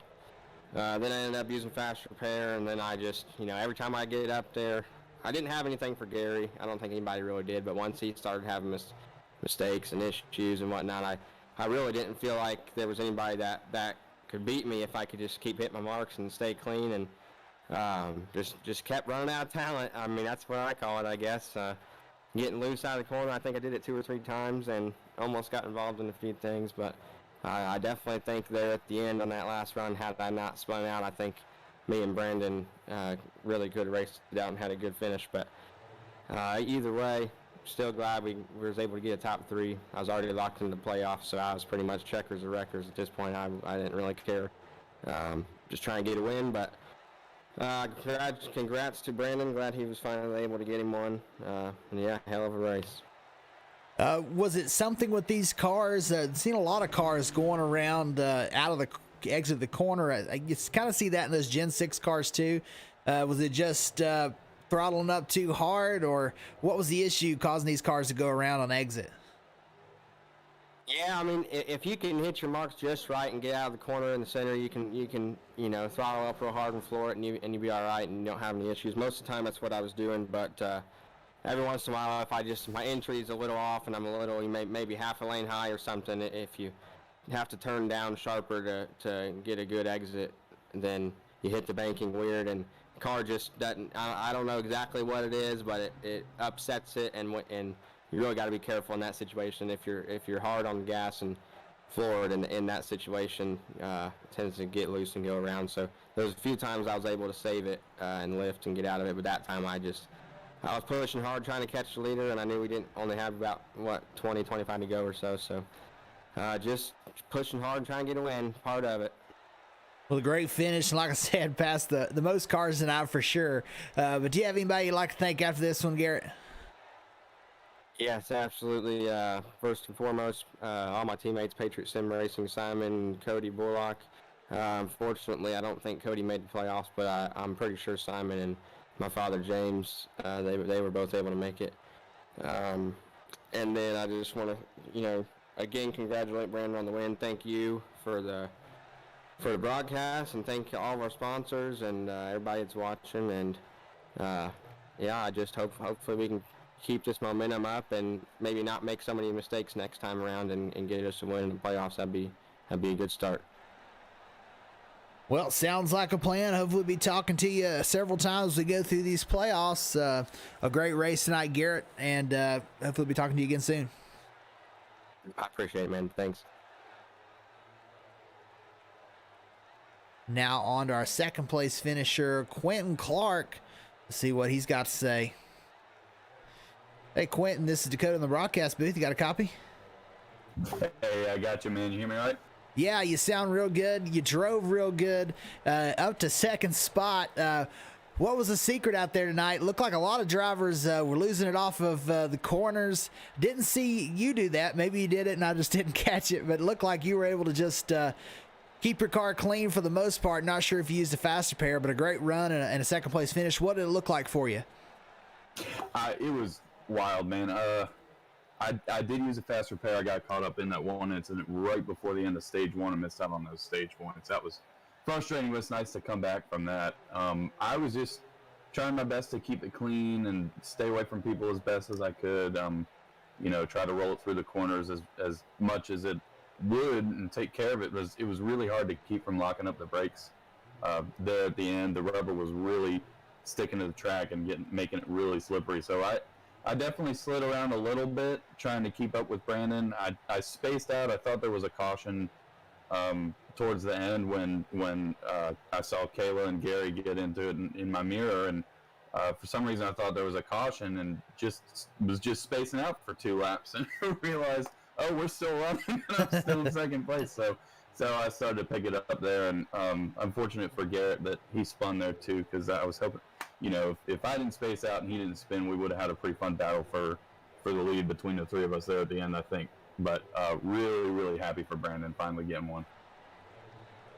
Then I ended up using fast repair, and then I just, you know, every time I get up there, I didn't have anything for Gary. I don't think anybody really did, but once he started having mistakes and issues and whatnot, I really didn't feel like there was anybody that could beat me if I could just keep hitting my marks and stay clean, and just kept running out of talent. I mean, that's what I call it, I guess. Getting loose out of the corner. I think I did it 2 or 3 times and almost got involved in a few things, but I definitely think there at the end on that last run, had I not spun out, I think me and Brandon really could have raced it out and had a good finish. But either way, still glad we was able to get a top 3. I was already locked into the playoffs, so I was pretty much checkers or wreckers at this point. I didn't really care. Just trying to get a win, but congrats to Brandon. Glad he was finally able to get him one. And yeah, hell of a race. Was it something with these cars? Seen a lot of cars going around out of the exit the corner. You kind of see that in those Gen 6 cars too. Was it just throttling up too hard, or what was the issue causing these cars to go around on exit? Yeah, I mean, if you can hit your marks just right and get out of the corner in the center, you can you know, throttle up real hard and floor it, and you be all right, and you don't have any issues. Most of the time, that's what I was doing, but every once in a while, if my entry is a little off and I'm a little, maybe half a lane high or something, if you have to turn down sharper to get a good exit, then you hit the banking weird, and the car just doesn't, I don't know exactly what it is, but it upsets it, and you really got to be careful in that situation. If you're hard on the gas and forward in that situation, it tends to get loose and go around. So there was a few times I was able to save it and lift and get out of it, but that time I was pushing hard trying to catch the leader, and I knew we didn't only have about 25 to go or so. So just pushing hard and trying to get a win, part of it. Well, a great finish, and like I said, past the most cars tonight for sure. But do you have anybody you'd like to thank after this one, Garrett? Yes, absolutely. First and foremost, all my teammates, Patriot Sim Racing, Simon, Cody Bullock. Unfortunately, I don't think Cody made the playoffs, but I'm pretty sure Simon and my father, James, they were both able to make it. And then I just want to, again, congratulate Brandon on the win. Thank you for the broadcast, and thank all of our sponsors and everybody that's watching. And I just hopefully we can keep this momentum up and maybe not make so many mistakes next time around and get us a win in the playoffs. That'd be a good start. Well, sounds like a plan. Hopefully we'll be talking to you several times as we go through these playoffs. A great race tonight, Garrett, and hopefully we'll be talking to you again soon. I appreciate it, man. Thanks. Now on to our second place finisher, Quentin Clark. Let's see what he's got to say. Hey, Quentin, this is Dakota in the broadcast booth. You got a copy? Hey, I got you, man. You hear me all right? Yeah, you sound real good. You drove real good. Up to second spot. What was the secret out there tonight? Looked like a lot of drivers were losing it off of the corners. Didn't see you do that. Maybe you did it and I just didn't catch it, but it looked like you were able to just keep your car clean for the most part. Not sure if you used a faster pair, but a great run and a second place finish. What did it look like for you? It was wild, man. I did use a faster pair. I got caught up in that one incident right before the end of stage one and missed out on those stage points. That was frustrating, but it's nice to come back from that. I was just trying my best to keep it clean and stay away from people as best as I could. Try to roll it through the corners as much as it would and take care of it. It was really hard to keep from locking up the brakes. There at the end, the rubber was really sticking to the track and making it really slippery. So I definitely slid around a little bit trying to keep up with Brandon. I spaced out. I thought there was a caution towards the end when I saw Kayla and Gary get into it in my mirror, and for some reason I thought there was a caution and was just spacing out for 2 laps and realized, oh, we're still running and I'm still in second place. So I started to pick it up there, and unfortunate for Garrett that he spun there too, because I was hoping, if I didn't space out and he didn't spin, we would have had a pretty fun battle for the lead between the 3 of us there at the end, I think. But really, really happy for Brandon finally getting one.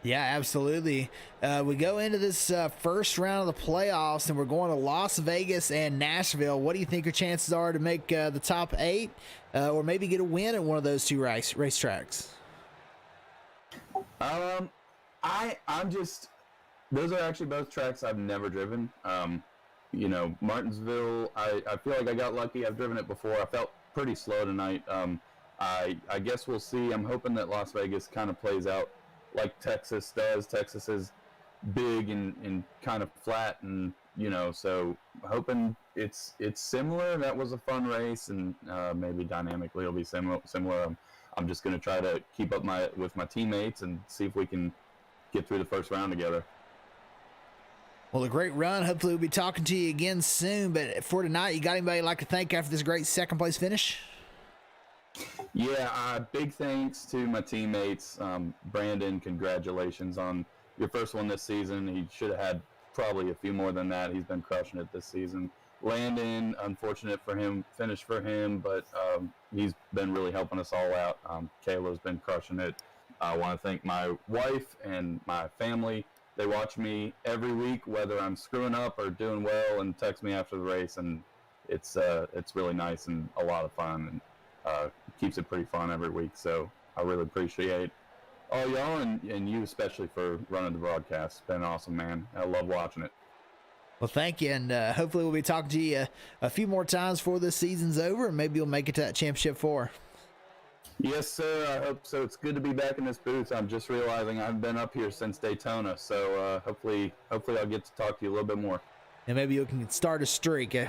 Yeah, absolutely. We go into this first round of the playoffs, and we're going to Las Vegas and Nashville. What do you think your chances are to make the top 8 or maybe get a win at one of those 2 racetracks? Those are actually both tracks I've never driven. Martinsville, I feel like I got lucky. I've driven it before. I felt pretty slow tonight. I guess we'll see. I'm hoping that Las Vegas kind of plays out like Texas does. Texas is big and kind of flat, and so hoping it's similar. That was a fun race, and maybe dynamically it'll be similar. I'm just going to try to keep up with my teammates and see if we can get through the first round together. Well, a great run. Hopefully we'll be talking to you again soon. But for tonight, you got anybody you'd like to thank after this great second place finish? Yeah, big thanks to my teammates. Brandon, congratulations on your first one this season. He should have had probably a few more than that. He's been crushing it this season. Landon, unfortunate for him, finish for him, but he's been really helping us all out. Kayla's been crushing it. I want to thank my wife and my family. They watch me every week, whether I'm screwing up or doing well, and text me after the race, and it's really nice and a lot of fun, and keeps it pretty fun every week. So I really appreciate all y'all and you especially for running the broadcast. It's been awesome, man. I love watching it. Well, thank you, and hopefully we'll be talking to you a few more times before this season's over, and maybe you'll make it to that championship 4. Yes, sir. I hope so. It's good to be back in this booth. I'm just realizing I've been up here since Daytona, so hopefully I'll get to talk to you a little bit more. And maybe you can start a streak. Yeah,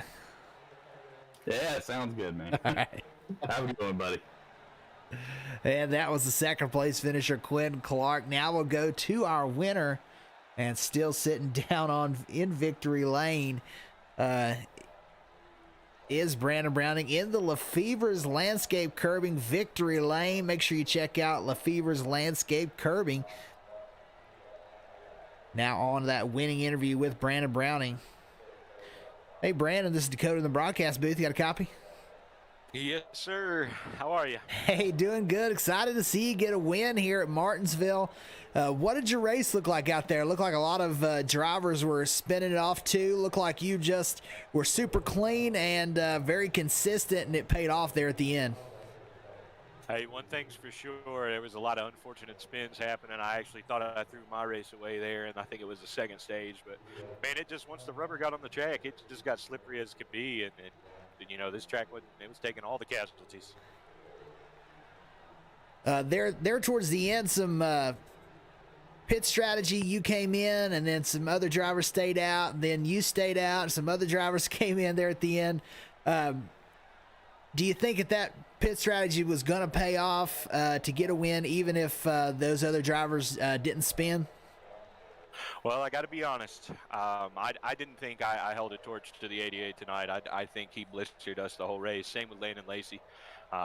sounds good, man. All right. Have a good one, buddy. And that was the second place finisher, Quentin Clark. Now we'll go to our winner, and still sitting down in victory lane is Brandon Browning in the Lefevre's Landscape Curbing victory lane. Make sure you check out Lefevre's Landscape Curbing. Now on to that winning interview with Brandon Browning. Hey, Brandon, this is Dakota in the broadcast booth. You got a copy? Yes, sir. How are you? Hey, doing good. Excited to see you get a win here at Martinsville. What did your race look like out there? Looked like a lot of drivers were spinning it off too. Looked like you just were super clean and very consistent, and it paid off there at the end. Hey, one thing's for sure, there was a lot of unfortunate spins happening. I actually thought I threw my race away there, and I think it was the second stage. But man, it just once the rubber got on the track, it just got slippery as could be, and you know this track it was taking all the casualties. There towards the end, some pit strategy. You came in, and then some other drivers stayed out, and then you stayed out, and some other drivers came in there at the end. Do you think that pit strategy was going to pay off to get a win, even if those other drivers didn't spin? Well, I got to be honest. I didn't think I held a torch to the 88 tonight. I think he blistered us the whole race. Same with Landon Lacey.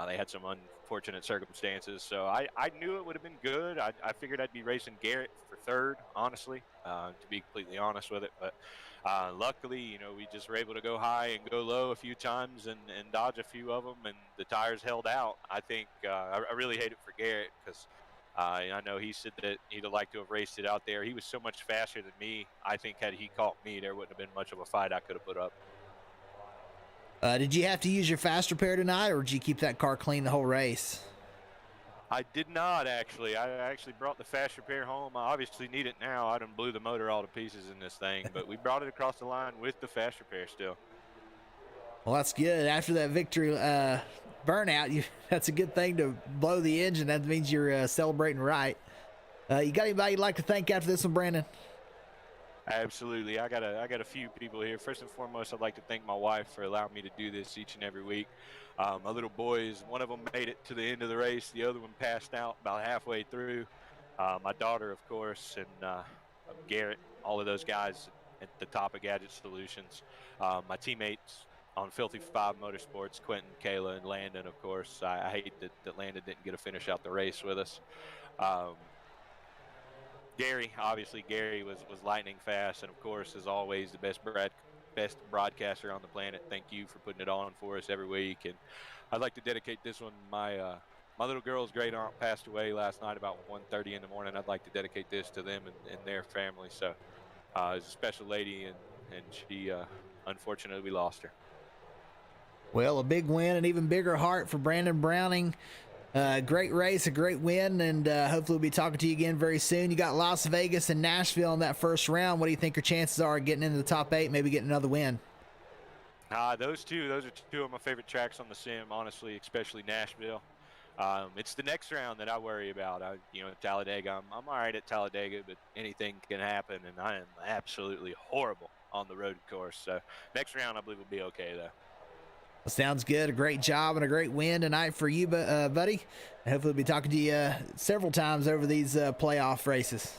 They had some unfortunate circumstances. So I knew it would have been good. I figured I'd be racing Garrett for third, honestly, to be completely honest with it. But luckily, you know, we just were able to go high and go low a few times and dodge a few of them, and the tires held out. I think I really hate it for Garrett because I know he said that he'd have liked to have raced it out there. He was so much faster than me. I think had he caught me, there wouldn't have been much of a fight I could have put up. Did you have to use your fast repair tonight, or did you keep that car clean the whole race? I did not, actually. I actually brought the fast repair home. I obviously need it now. I done blew the motor all to pieces in this thing, but we brought it across the line with the fast repair still. Well, that's good. After that victory burnout, that's a good thing to blow the engine. That means you're celebrating right. You got anybody you'd like to thank after this one, Brandon? Absolutely. I got a few people here. First and foremost, I'd like to thank my wife for allowing me to do this each and every week. My little boys, one of them made it to the end of the race. The other one passed out about halfway through. My daughter, of course, and Garrett, all of those guys at the top of Gadget Solutions. My teammates on Filthy Five Motorsports, Quentin, Kayla, and Landon, of course. I hate that Landon didn't get to finish out the race with us. Gary, obviously, Gary was lightning fast, and of course, as always, the best broadcaster on the planet. Thank you for putting it on for us every week. And I'd like to dedicate this one. My little girl's great aunt passed away last night about 1:30 in the morning. I'd like to dedicate this to them and their family. So it's a special lady, and she unfortunately we lost her. Well, a big win, an even bigger heart for Brandon Browning. Great race, a great win, and hopefully we'll be talking to you again very soon. You got Las Vegas and Nashville in that first round. What do you think your chances are of getting into the top 8, maybe getting another win? Those are two of my favorite tracks on the sim, honestly, especially Nashville. It's the next round that I worry about. Talladega, I'm all right at Talladega, but anything can happen, and I am absolutely horrible on the road course. So next round, I believe, will be okay, though. Sounds good. A great job and a great win tonight for you, buddy. Hopefully we'll be talking to you several times over these playoff races.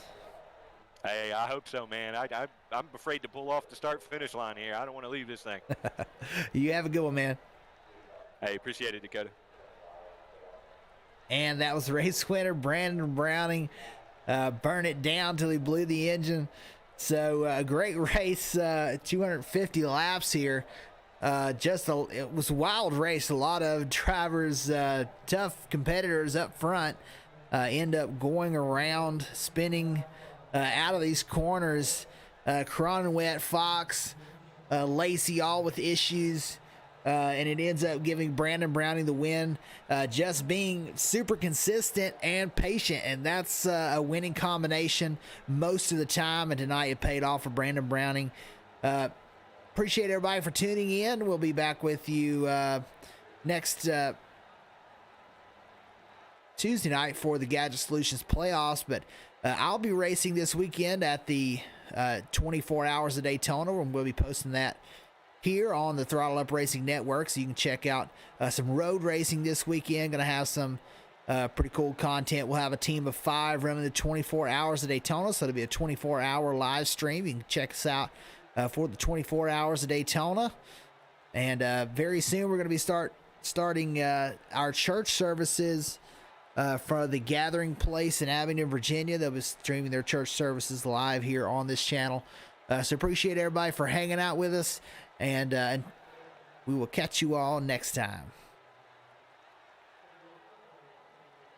Hey, I hope so, man. I'm afraid to pull off the start-finish line here. I don't want to leave this thing. You have a good one, man. Hey, appreciate it, Dakota. And that was race winner Brandon Browning. Burn it down till he blew the engine. So a great race, 250 laps here. It was a wild race. A lot of drivers, tough competitors up front, end up going around, spinning out of these corners. Cronenwet, Fox, Lacey, all with issues, and it ends up giving Brandon Browning the win. Just being super consistent and patient, and that's a winning combination most of the time. And tonight it paid off for Brandon Browning. Appreciate everybody for tuning in. We'll be back with you next Tuesday night for the Gadget Solutions playoffs. But I'll be racing this weekend at the 24 Hours of Daytona, and we'll be posting that here on the Throttle Up Racing Network, so you can check out some road racing this weekend. Going to have some pretty cool content. We'll have a team of 5 running the 24 Hours of Daytona, so it'll be a 24-hour live stream. You can check us out for the 24 Hours of Daytona. And very soon we're going to be starting our church services for the Gathering Place in Abingdon, Virginia. They'll be streaming their church services live here on this channel. So appreciate everybody for hanging out with us, and we will catch you all next time.